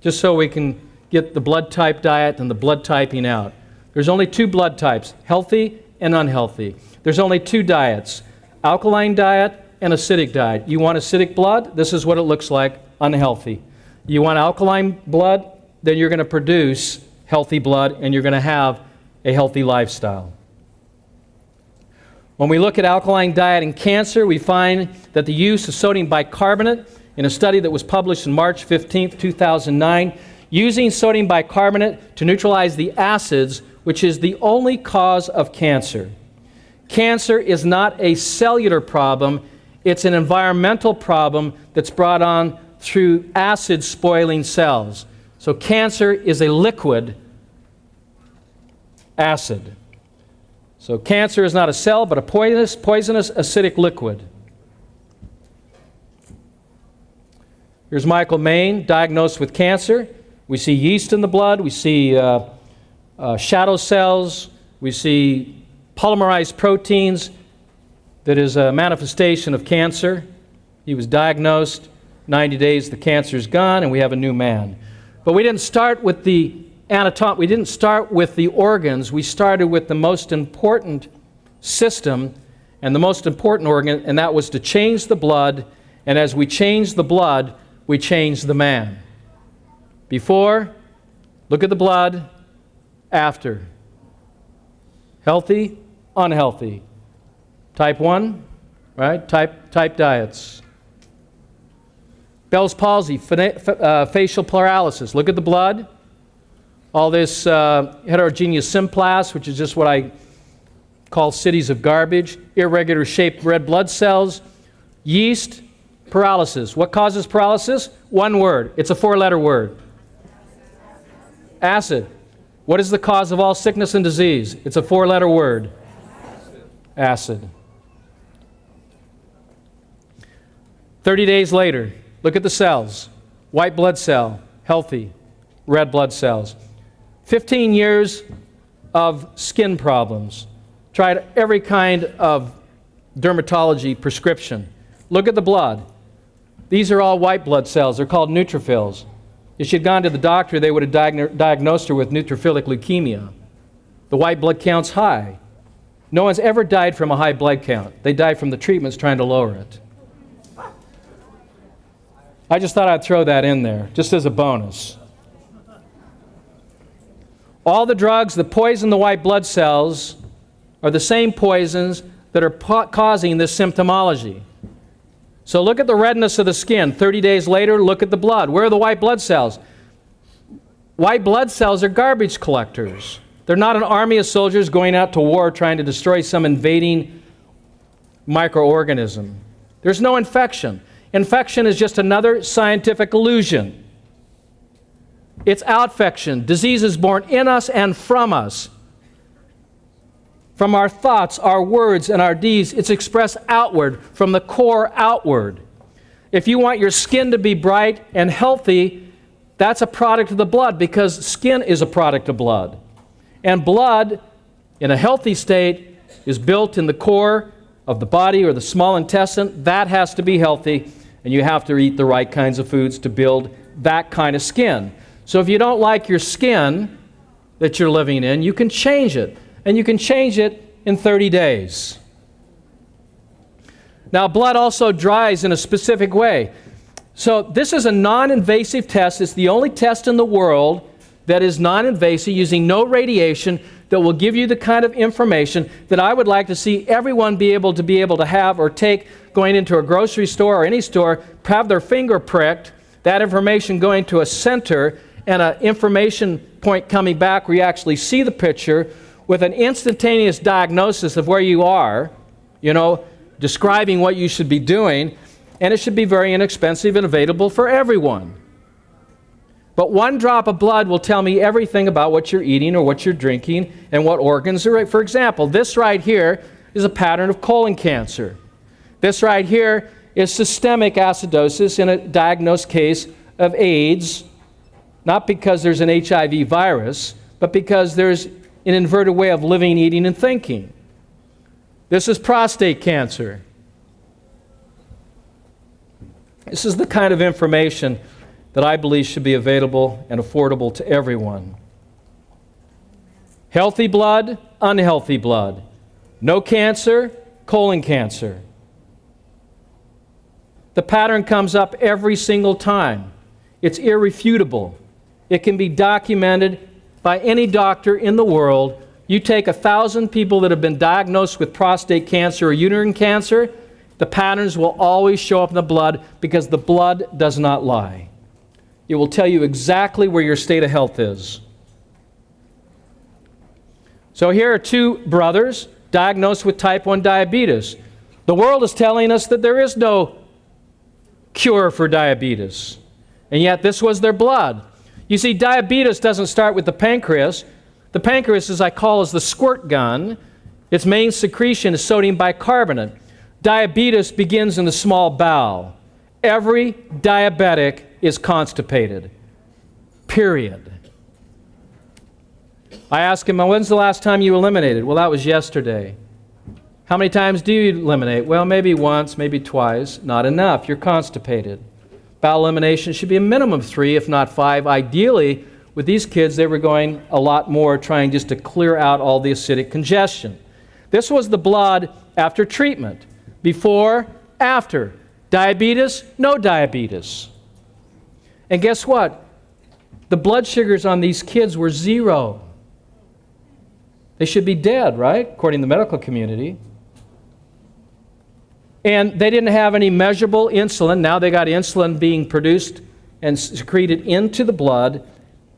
just so we can get the blood type diet and the blood typing out. There's only two blood types, healthy and unhealthy. There's only two diets, alkaline diet and acidic diet. You want acidic blood? This is what it looks like, unhealthy. You want alkaline blood? Then you're going to produce healthy blood and you're going to have a healthy lifestyle. When we look at alkaline diet in cancer, we find that the use of sodium bicarbonate in a study that was published in March 15, 2009, using sodium bicarbonate to neutralize the acids, which is the only cause of cancer. Cancer is not a cellular problem, it's an environmental problem that's brought on through acid spoiling cells. So cancer is a liquid acid. So cancer is not a cell, but a poisonous acidic liquid. Here's Michael Maine, diagnosed with cancer. We see yeast in the blood. We see shadow cells. We see polymerized proteins. That is a manifestation of cancer. He was diagnosed. 90 days, the cancer is gone, and we have a new man. But we didn't start with the anatomy. We didn't start with the organs. We started with the most important system and the most important organ, and that was to change the blood. And as we change the blood, we change the man. Before, look at the blood. After, healthy, unhealthy. Type 1, right? Type diets. Bell's palsy, facial paralysis. Look at the blood. All this heterogeneous symplas, which is just what I call cities of garbage. Irregular shaped red blood cells. Yeast, paralysis. What causes paralysis? One word. It's a four-letter word. Acid. What is the cause of all sickness and disease? It's a four-letter word. Acid. 30 days later, look at the cells. White blood cell, healthy. Red blood cells. 15 years of skin problems. Tried every kind of dermatology prescription. Look at the blood. These are all white blood cells. They're called neutrophils. If she'd gone to the doctor, they would have diagnosed her with neutrophilic leukemia. The white blood count's high. No one's ever died from a high blood count. They died from the treatments trying to lower it. I just thought I'd throw that in there, just as a bonus. All the drugs that poison the white blood cells are the same poisons that are causing this symptomology. So look at the redness of the skin. 30 days later, look at the blood. Where are the white blood cells? White blood cells are garbage collectors. They're not an army of soldiers going out to war trying to destroy some invading microorganism. There's no infection. Infection is just another scientific illusion. It's outfection. Disease is born in us and from us. From our thoughts, our words, and our deeds, it's expressed outward, from the core outward. If you want your skin to be bright and healthy, that's a product of the blood, because skin is a product of blood. And blood, in a healthy state, is built in the core of the body or the small intestine. That has to be healthy, and you have to eat the right kinds of foods to build that kind of skin. So if you don't like your skin that you're living in, you can change it. And you can change it in 30 days. Now, blood also dries in a specific way. So this is a non-invasive test. It's the only test in the world that is non-invasive, using no radiation, that will give you the kind of information that I would like to see everyone be able to have or take going into a grocery store or any store, have their finger pricked, that information going to a center and an information point coming back where you actually see the picture with an instantaneous diagnosis of where you are, describing what you should be doing, and it should be very inexpensive and available for everyone. But one drop of blood will tell me everything about what you're eating or what you're drinking and what organs are. For example, this right here is a pattern of colon cancer. This right here is systemic acidosis in a diagnosed case of AIDS, not because there's an HIV virus, but because there's an inverted way of living, eating, and thinking. This is prostate cancer. This is the kind of information that I believe should be available and affordable to everyone. Healthy blood, unhealthy blood. No cancer, colon cancer. The pattern comes up every single time. It's irrefutable. It can be documented by any doctor in the world. You take 1,000 people that have been diagnosed with prostate cancer or uterine cancer, the patterns will always show up in the blood because the blood does not lie. It will tell you exactly where your state of health is. So here are two brothers diagnosed with type 1 diabetes. The world is telling us that there is no cure for diabetes, and yet this was their blood. You see, diabetes doesn't start with the pancreas. The pancreas, as I call, is the squirt gun. Its main secretion is sodium bicarbonate. Diabetes begins in the small bowel. Every diabetic is constipated. Period. I ask him, when's the last time you eliminated? Well, that was yesterday. How many times do you eliminate? Well, maybe once, maybe twice. Not enough. You're constipated. Bowel elimination should be a minimum of 3, if not 5. Ideally, with these kids, they were going a lot more, trying just to clear out all the acidic congestion. This was the blood after treatment. Before, after. Diabetes, no diabetes. And guess what? The blood sugars on these kids were 0. They should be dead, right? According to the medical community. And they didn't have any measurable insulin. Now they got insulin being produced and secreted into the blood.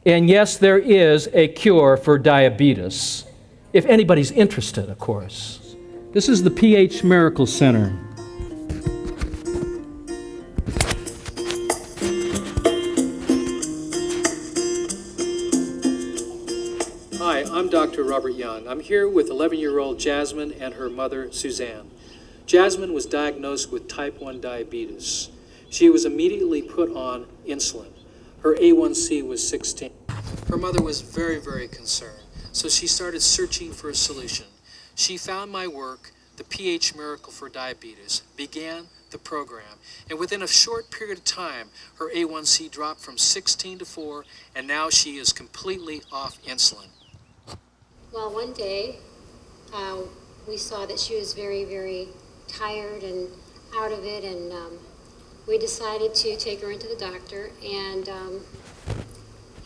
And yes, there is a cure for diabetes. If anybody's interested, of course. This is the pH Miracle Center. Hi, I'm Dr. Robert Young. I'm here with 11-year-old Jasmine and her mother, Suzanne. Jasmine was diagnosed with type 1 diabetes. She was immediately put on insulin. Her A1C was 16. Her mother was very, very concerned, so she started searching for a solution. She found my work, the pH Miracle for Diabetes, began the program, and within a short period of time, her A1C dropped from 16 to 4, and now she is completely off insulin. Well, one day, we saw that she was very, very tired and out of it, and we decided to take her into the doctor, and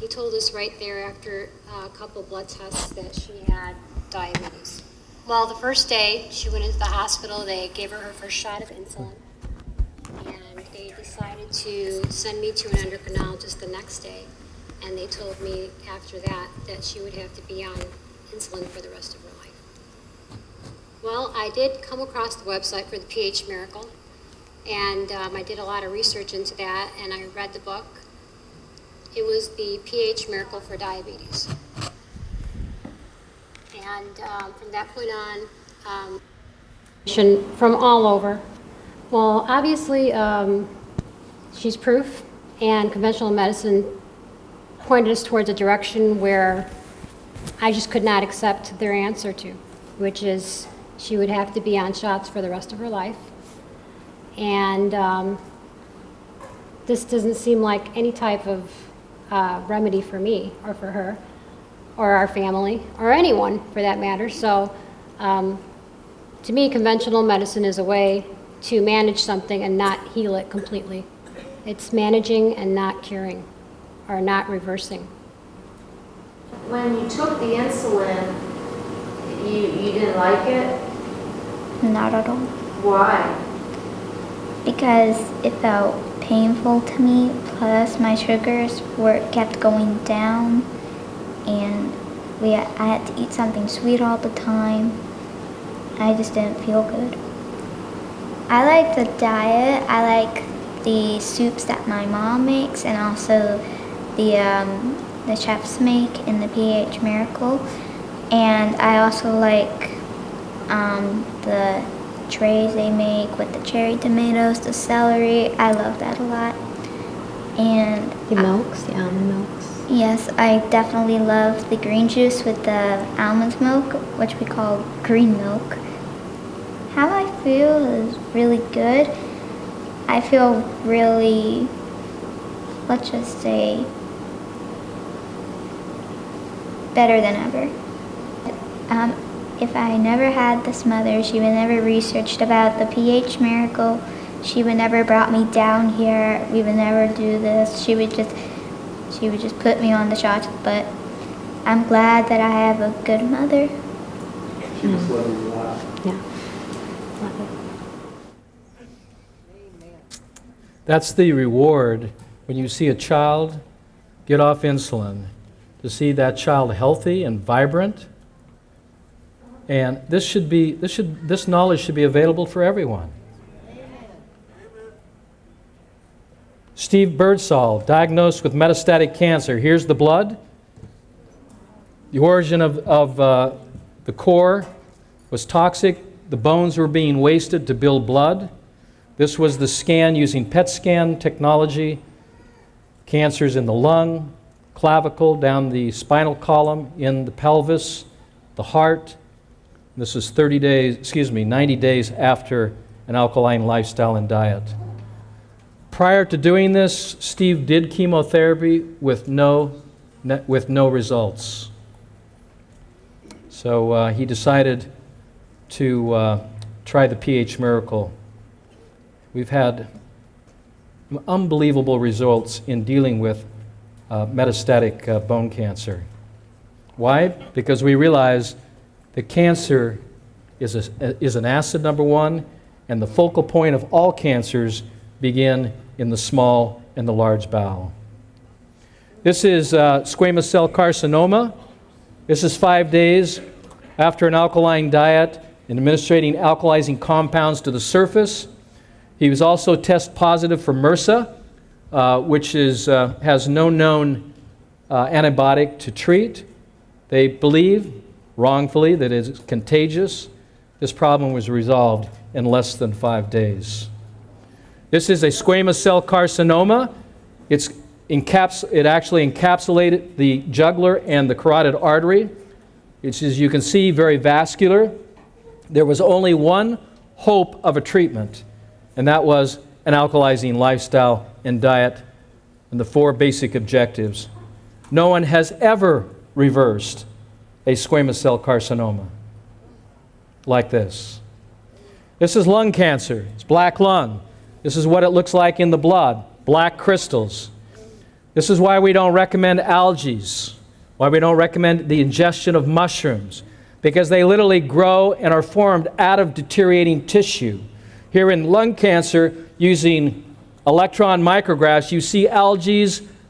he told us right there after a couple blood tests that she had diabetes. Well, the first day she went into the hospital, they gave her first shot of insulin, and they decided to send me to an endocrinologist the next day, and they told me after that she would have to be on insulin for the rest of her life. Well, I did come across the website for the pH Miracle, and I did a lot of research into that, and I read the book. It was the pH Miracle for Diabetes. And from that point on, from all over. Well, obviously, she's proof, and conventional medicine pointed us towards a direction where I just could not accept their answer to, which is she would have to be on shots for the rest of her life. And this doesn't seem like any type of remedy for me or for her or our family or anyone for that matter. So to me, conventional medicine is a way to manage something and not heal it completely. It's managing and not curing or not reversing. When you took the insulin, You didn't like it? Not at all. Why? Because it felt painful to me, plus my sugars kept going down, and I had to eat something sweet all the time. I just didn't feel good. I like the diet. I like the soups that my mom makes, and also the chefs make in the Ph Miracle. And I also like the trays they make with the cherry tomatoes, the celery. I love that a lot. And the milks, the almond milks. Yes, I definitely love the green juice with the almond milk, which we call green milk. How I feel is really good. I feel really, let's just say, better than ever. If I never had this mother, she would never researched about the Ph Miracle. She would never brought me down here. We would never do this. She would just put me on the shots. But I'm glad that I have a good mother. She must love you a lot. Yeah. Love it. That's the reward when you see a child get off insulin, to see that child healthy and vibrant. And this knowledge should be available for everyone. Steve Birdsall, diagnosed with metastatic cancer. Here's the blood. The origin of the core was toxic. The bones were being wasted to build blood. This was the scan using PET scan technology. Cancers in the lung, clavicle, down the spinal column, in the pelvis, the heart. This is 90 days after an alkaline lifestyle and diet. Prior to doing this, Steve did chemotherapy with no results. So he decided to try the Ph Miracle. We've had unbelievable results in dealing with metastatic bone cancer. Why? Because we realize that cancer is an acid, number one, and the focal point of all cancers begin in the small and the large bowel. This is squamous cell carcinoma. This is 5 days after an alkaline diet and administering alkalizing compounds to the surface. He was also test positive for MRSA, which has no known antibiotic to treat. They believe, wrongfully, that it's contagious. This problem was resolved in less than 5 days. This is a squamous cell carcinoma. It actually encapsulated the jugular and the carotid artery. It's, as you can see, very vascular. There was only one hope of a treatment, and that was an alkalizing lifestyle and diet and the 4 basic objectives. No one has ever reversed a squamous cell carcinoma like this. This is lung cancer. It's black lung. This is what it looks like in the blood, black crystals. This is why we don't recommend algae, why we don't recommend the ingestion of mushrooms, because they literally grow and are formed out of deteriorating tissue. Here in lung cancer, using electron micrographs, you see algae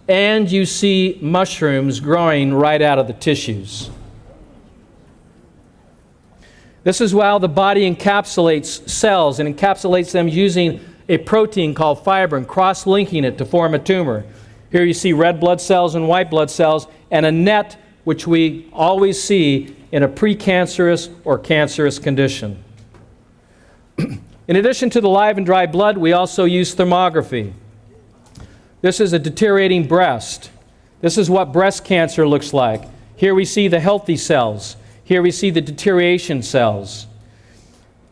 and you see mushrooms growing right out of the tissues. This is how the body encapsulates cells and encapsulates them using a protein called fibrin, cross-linking it to form a tumor. Here you see red blood cells and white blood cells, and a net, which we always see in a precancerous or cancerous condition. In addition to the live and dry blood, we also use thermography. This is a deteriorating breast. This is what breast cancer looks like. Here we see the healthy cells. Here we see the deterioration cells.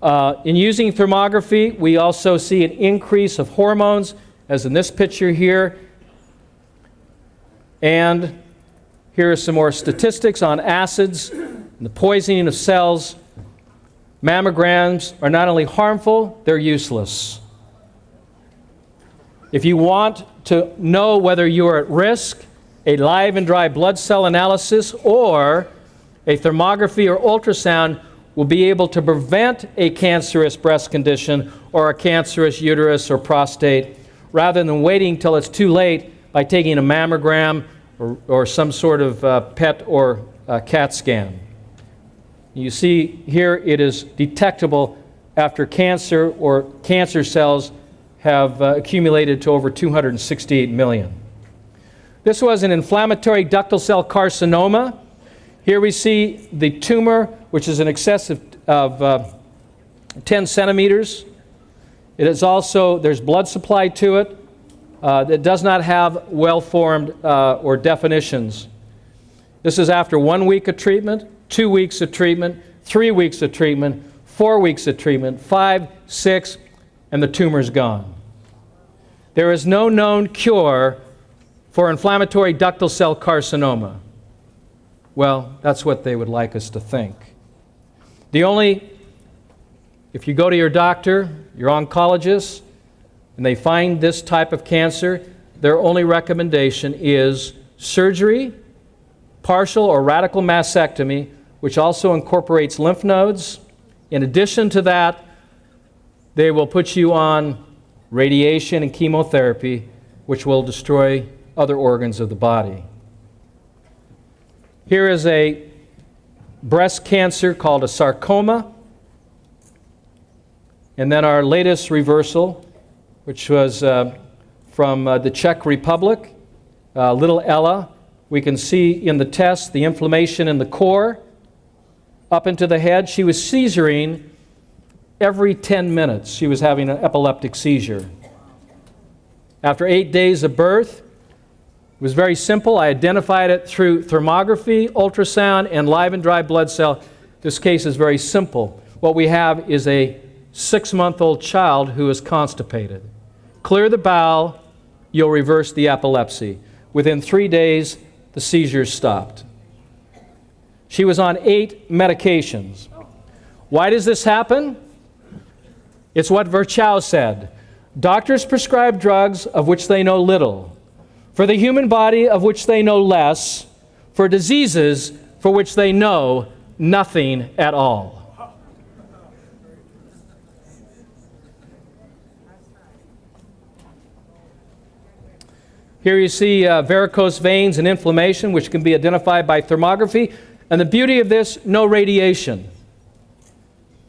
In using thermography, we also see an increase of hormones, as in this picture here. And here are some more statistics on acids and the poisoning of cells. Mammograms are not only harmful, they're useless. If you want to know whether you are at risk, a live and dry blood cell analysis or A thermography or ultrasound will be able to prevent a cancerous breast condition or a cancerous uterus or prostate rather than waiting till it's too late by taking a mammogram or some sort of PET or CAT scan. You see here it is detectable after cancer or cancer cells have accumulated to over 268 million. This was an inflammatory ductal cell carcinoma. Here we see the tumor, which is in excess of 10 centimeters. It is also, there's blood supply to it. It does not have well-formed or definitions. This is after 1 week of treatment, 2 weeks of treatment, 3 weeks of treatment, 4 weeks of treatment, 5, 6, and the tumor's gone. There is no known cure for inflammatory ductal cell carcinoma. Well, that's what they would like us to think. If you go to your doctor, your oncologist, and they find this type of cancer, their only recommendation is surgery, partial or radical mastectomy, which also incorporates lymph nodes. In addition to that, they will put you on radiation and chemotherapy, which will destroy other organs of the body. Here is a breast cancer called a sarcoma. And then our latest reversal, which was from the Czech Republic, little Ella. We can see in the test the inflammation in the core up into the head. She was seizuring every 10 minutes. She was having an epileptic seizure. After 8 days of birth, it was very simple. I identified it through thermography, ultrasound, and live and dry blood cell. This case is very simple. What we have is a 6-month-old child who is constipated. Clear the bowel, you'll reverse the epilepsy. Within 3 days, the seizures stopped. She was on 8 medications. Why does this happen? It's what Virchow said. Doctors prescribe drugs of which they know little, for the human body of which they know less, for diseases for which they know nothing at all. Here you see varicose veins and inflammation, which can be identified by thermography. And the beauty of this, no radiation.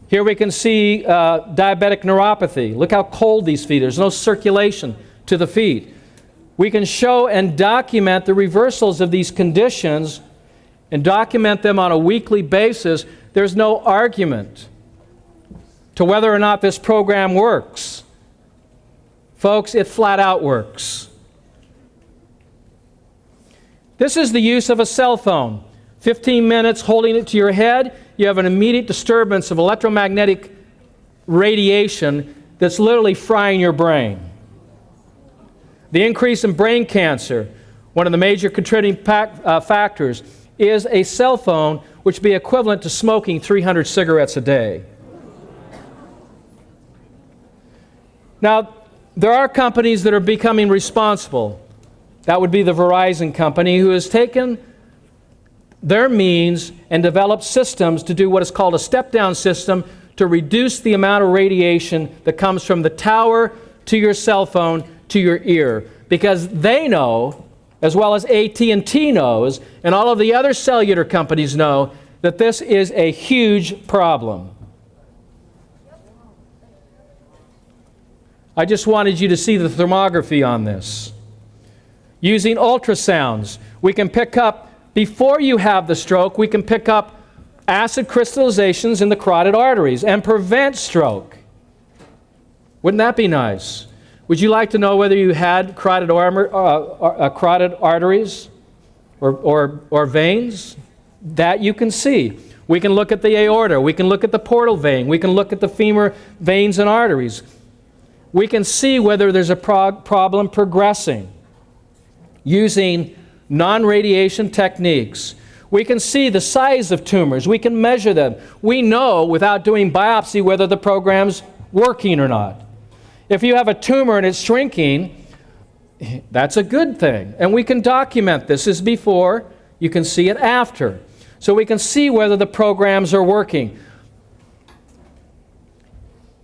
Here we can see diabetic neuropathy. Look how cold these feet are. There's no circulation to the feet. We can show and document the reversals of these conditions and document them on a weekly basis. There's no argument to whether or not this program works. Folks, it flat out works. This is the use of a cell phone. 15 minutes holding it to your head, you have an immediate disturbance of electromagnetic radiation that's literally frying your brain. The increase in brain cancer, one of the major contributing factors, is a cell phone, which would be equivalent to smoking 300 cigarettes a day. Now, there are companies that are becoming responsible. That would be the Verizon company, who has taken their means and developed systems to do what is called a step-down system to reduce the amount of radiation that comes from the tower to your cell phone to your ear. Because they know, as well as AT&T knows, and all of the other cellular companies know, that this is a huge problem. I just wanted you to see the thermography on this. Using ultrasounds, we can pick up, before you have the stroke, we can pick up acid crystallizations in the carotid arteries and prevent stroke. Wouldn't that be nice? Would you like to know whether you had carotid arteries or veins? That you can see. We can look at the aorta. We can look at the portal vein. We can look at the femur veins and arteries. We can see whether there's a problem progressing using non-radiation techniques. We can see the size of tumors. We can measure them. We know without doing biopsy whether the program's working or not. If you have a tumor and it's shrinking, that's a good thing. And we can document this as before. You can see it after. so we can see whether the programs are working.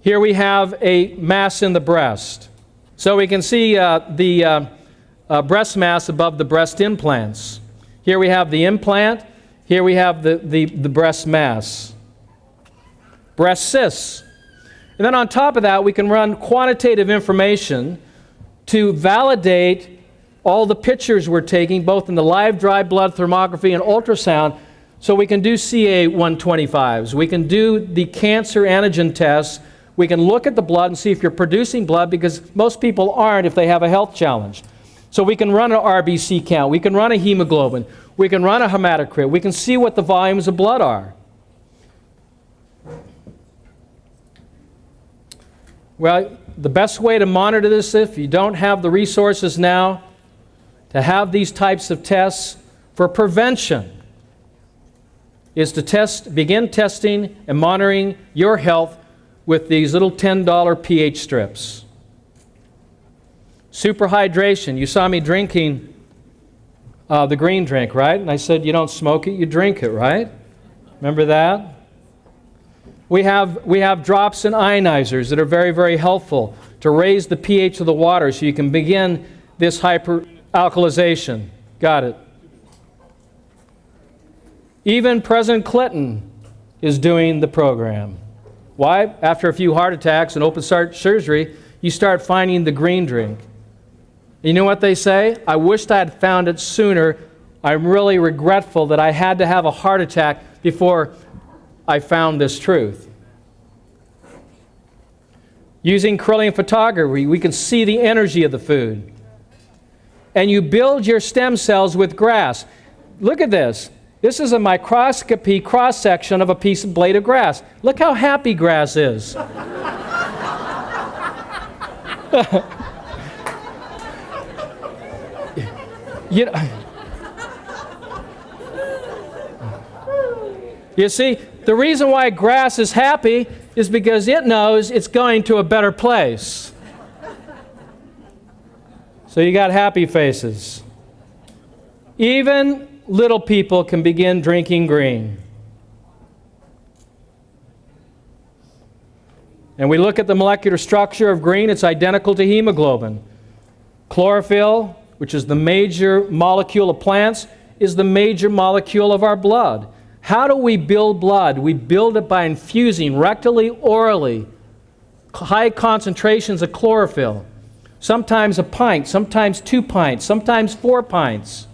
Here we have a mass in the breast. So we can see the breast mass above the breast implants. Here we have the implant. Here we have the breast mass. Breast cysts. And then on top of that, we can run quantitative information to validate all the pictures we're taking, both in the live dry blood thermography and ultrasound, so we can do CA-125s. We can do the cancer antigen tests. We can look at the blood and see if you're producing blood, because most people aren't if they have a health challenge. So we can run an RBC count. We can run a hemoglobin. We can run a hematocrit. We can see what the volumes of blood are. Well, the best way to monitor this, if you don't have the resources now to have these types of tests for prevention, is to begin testing and monitoring your health with these little $10 pH strips. Superhydration. You saw me drinking the green drink, right? And I said, you don't smoke it, you drink it, right? Remember that? We have drops and ionizers that are very, very helpful to raise the pH of the water so you can begin this hyperalkalization. Got it. Even President Clinton is doing the program. Why? After a few heart attacks and open heart surgery, you start finding the green drink. You know what they say? I wished I had found it sooner. I'm really regretful that I had to have a heart attack before I found this truth. Using Kirlian photography, we can see the energy of the food. And you build your stem cells with grass. Look at this. This is a microscopy cross-section of a piece of blade of grass. Look how happy grass is. You see, the reason why grass is happy is because it knows it's going to a better place. So you got happy faces. Even little people can begin drinking green. And we look at the molecular structure of green, it's identical to hemoglobin. Chlorophyll, which is the major molecule of plants, is the major molecule of our blood. How do we build blood? We build it by infusing rectally, orally, high concentrations of chlorophyll. Sometimes a pint, sometimes 2 pints, sometimes 4 pints.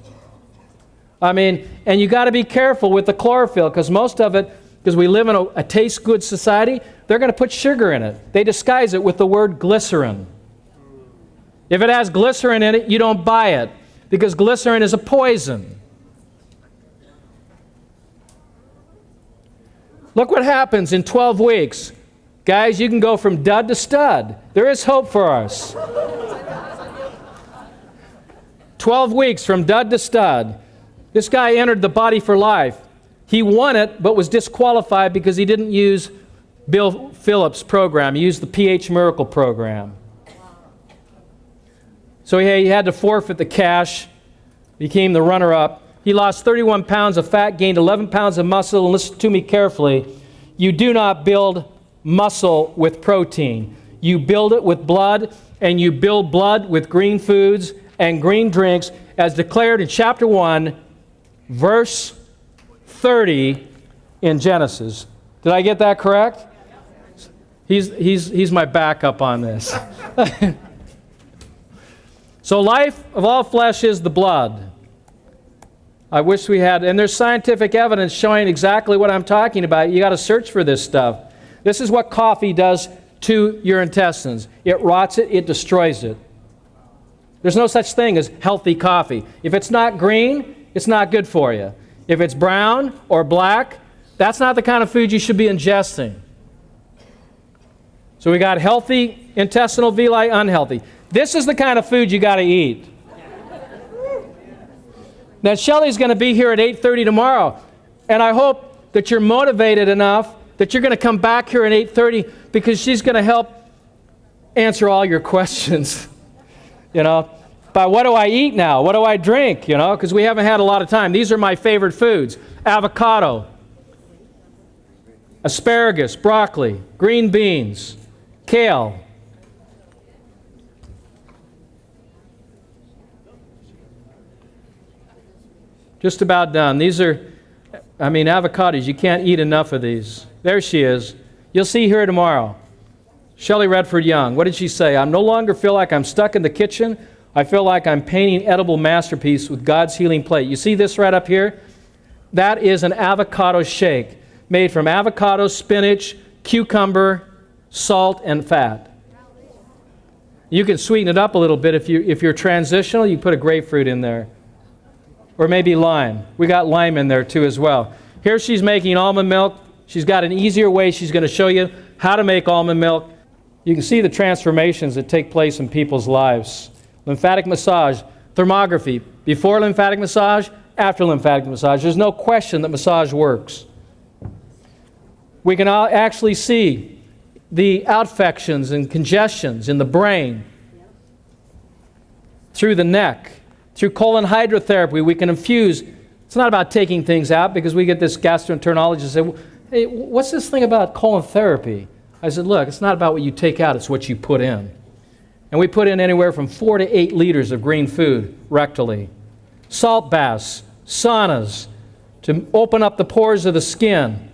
And you got to be careful with the chlorophyll, because most of it, because we live in a taste good society, they're going to put sugar in it. They disguise it with the word glycerin. If it has glycerin in it, you don't buy it, because glycerin is a poison. Look what happens in 12 weeks. Guys, you can go from dud to stud. There is hope for us. 12 weeks from dud to stud. This guy entered the Body for Life. He won it, but was disqualified because he didn't use Bill Phillips' program. He used the pH Miracle program. So he had to forfeit the cash, became the runner-up. He lost 31 pounds of fat, gained 11 pounds of muscle, and listen to me carefully. You do not build muscle with protein. You build it with blood, and you build blood with green foods and green drinks, as declared in chapter 1, verse 30 in Genesis. Did I get that correct? He's my backup on this. So life of all flesh is the blood. I wish we had, and there's scientific evidence showing exactly what I'm talking about. You got to search for this stuff. This is what coffee does to your intestines. It rots it, it destroys it. There's no such thing as healthy coffee. If it's not green, it's not good for you. If it's brown or black, that's not the kind of food you should be ingesting. So we got healthy intestinal villi, unhealthy. This is the kind of food you got to eat. Now, Shelley's going to be here at 8:30 tomorrow, and I hope that you're motivated enough that you're going to come back here at 8:30, because she's going to help answer all your questions. By about what do I eat now? What do I drink? You know, because we haven't had a lot of time. These are my favorite foods. Avocado, asparagus, broccoli, green beans, kale. Just about done. These are, avocados. You can't eat enough of these. There she is. You'll see her tomorrow. Shelley Redford Young. What did she say? I no longer feel like I'm stuck in the kitchen. I feel like I'm painting edible masterpiece with God's healing plate. You see this right up here? That is an avocado shake made from avocado, spinach, cucumber, salt, and fat. You can sweeten it up a little bit if you're transitional. You put a grapefruit in there. Or maybe lime. We got lime in there too as well. Here she's making almond milk. She's got an easier way. She's going to show you how to make almond milk. You can see the transformations that take place in people's lives. Lymphatic massage, thermography, before lymphatic massage, after lymphatic massage. There's no question that massage works. We can actually see the outfections and congestions in the brain, through the neck. Through colon hydrotherapy, we can infuse. It's not about taking things out, because we get this gastroenterologist say, hey, what's this thing about colon therapy? I said, look, it's not about what you take out, it's what you put in. And we put in anywhere from 4 to 8 liters of green food rectally. Salt baths, saunas, to open up the pores of the skin.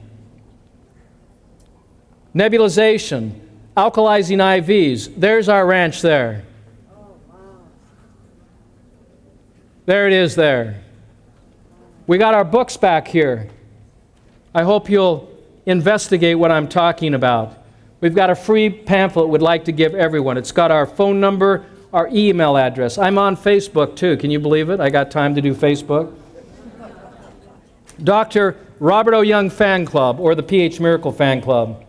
Nebulization, alkalizing IVs. There's our ranch there. There it is there. We got our books back here. I hope you'll investigate what I'm talking about. We've got a free pamphlet we'd like to give everyone. It's got our phone number, our email address. I'm on Facebook too. Can you believe it? I got time to do Facebook. Dr. Robert O. Young Fan Club, or the pH Miracle Fan Club.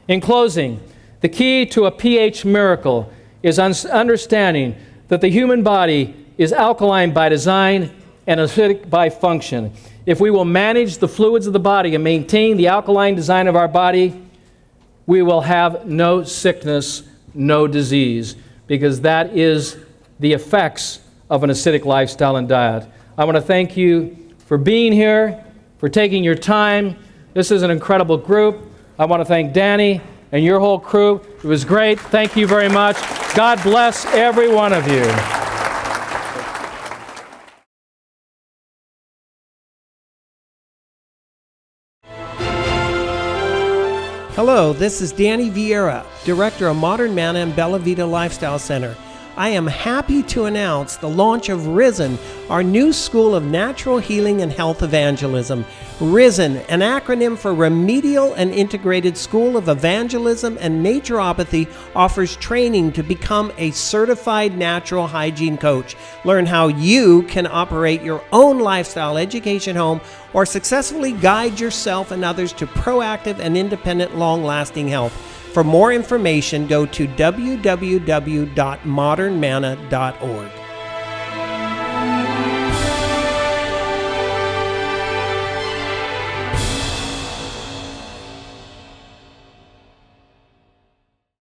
In closing, the key to a pH miracle is understanding that the human body is alkaline by design and acidic by function. If we will manage the fluids of the body and maintain the alkaline design of our body, we will have no sickness, no disease, because that is the effects of an acidic lifestyle and diet. I want to thank you for being here, for taking your time. This is an incredible group. I want to thank Danny and your whole crew. It was great. Thank you very much. God bless every one of you. Hello, this is Danny Vieira, Director of Modern Manna and Bella Vita Lifestyle Center. I am happy to announce the launch of Risen, our new school of natural healing and health evangelism. Risen, an acronym for Remedial and Integrated School of Evangelism and Naturopathy, offers training to become a certified natural hygiene coach. Learn how you can operate your own lifestyle education home or successfully guide yourself and others to proactive and independent, long-lasting health. For more information, go to www.modernmanna.org.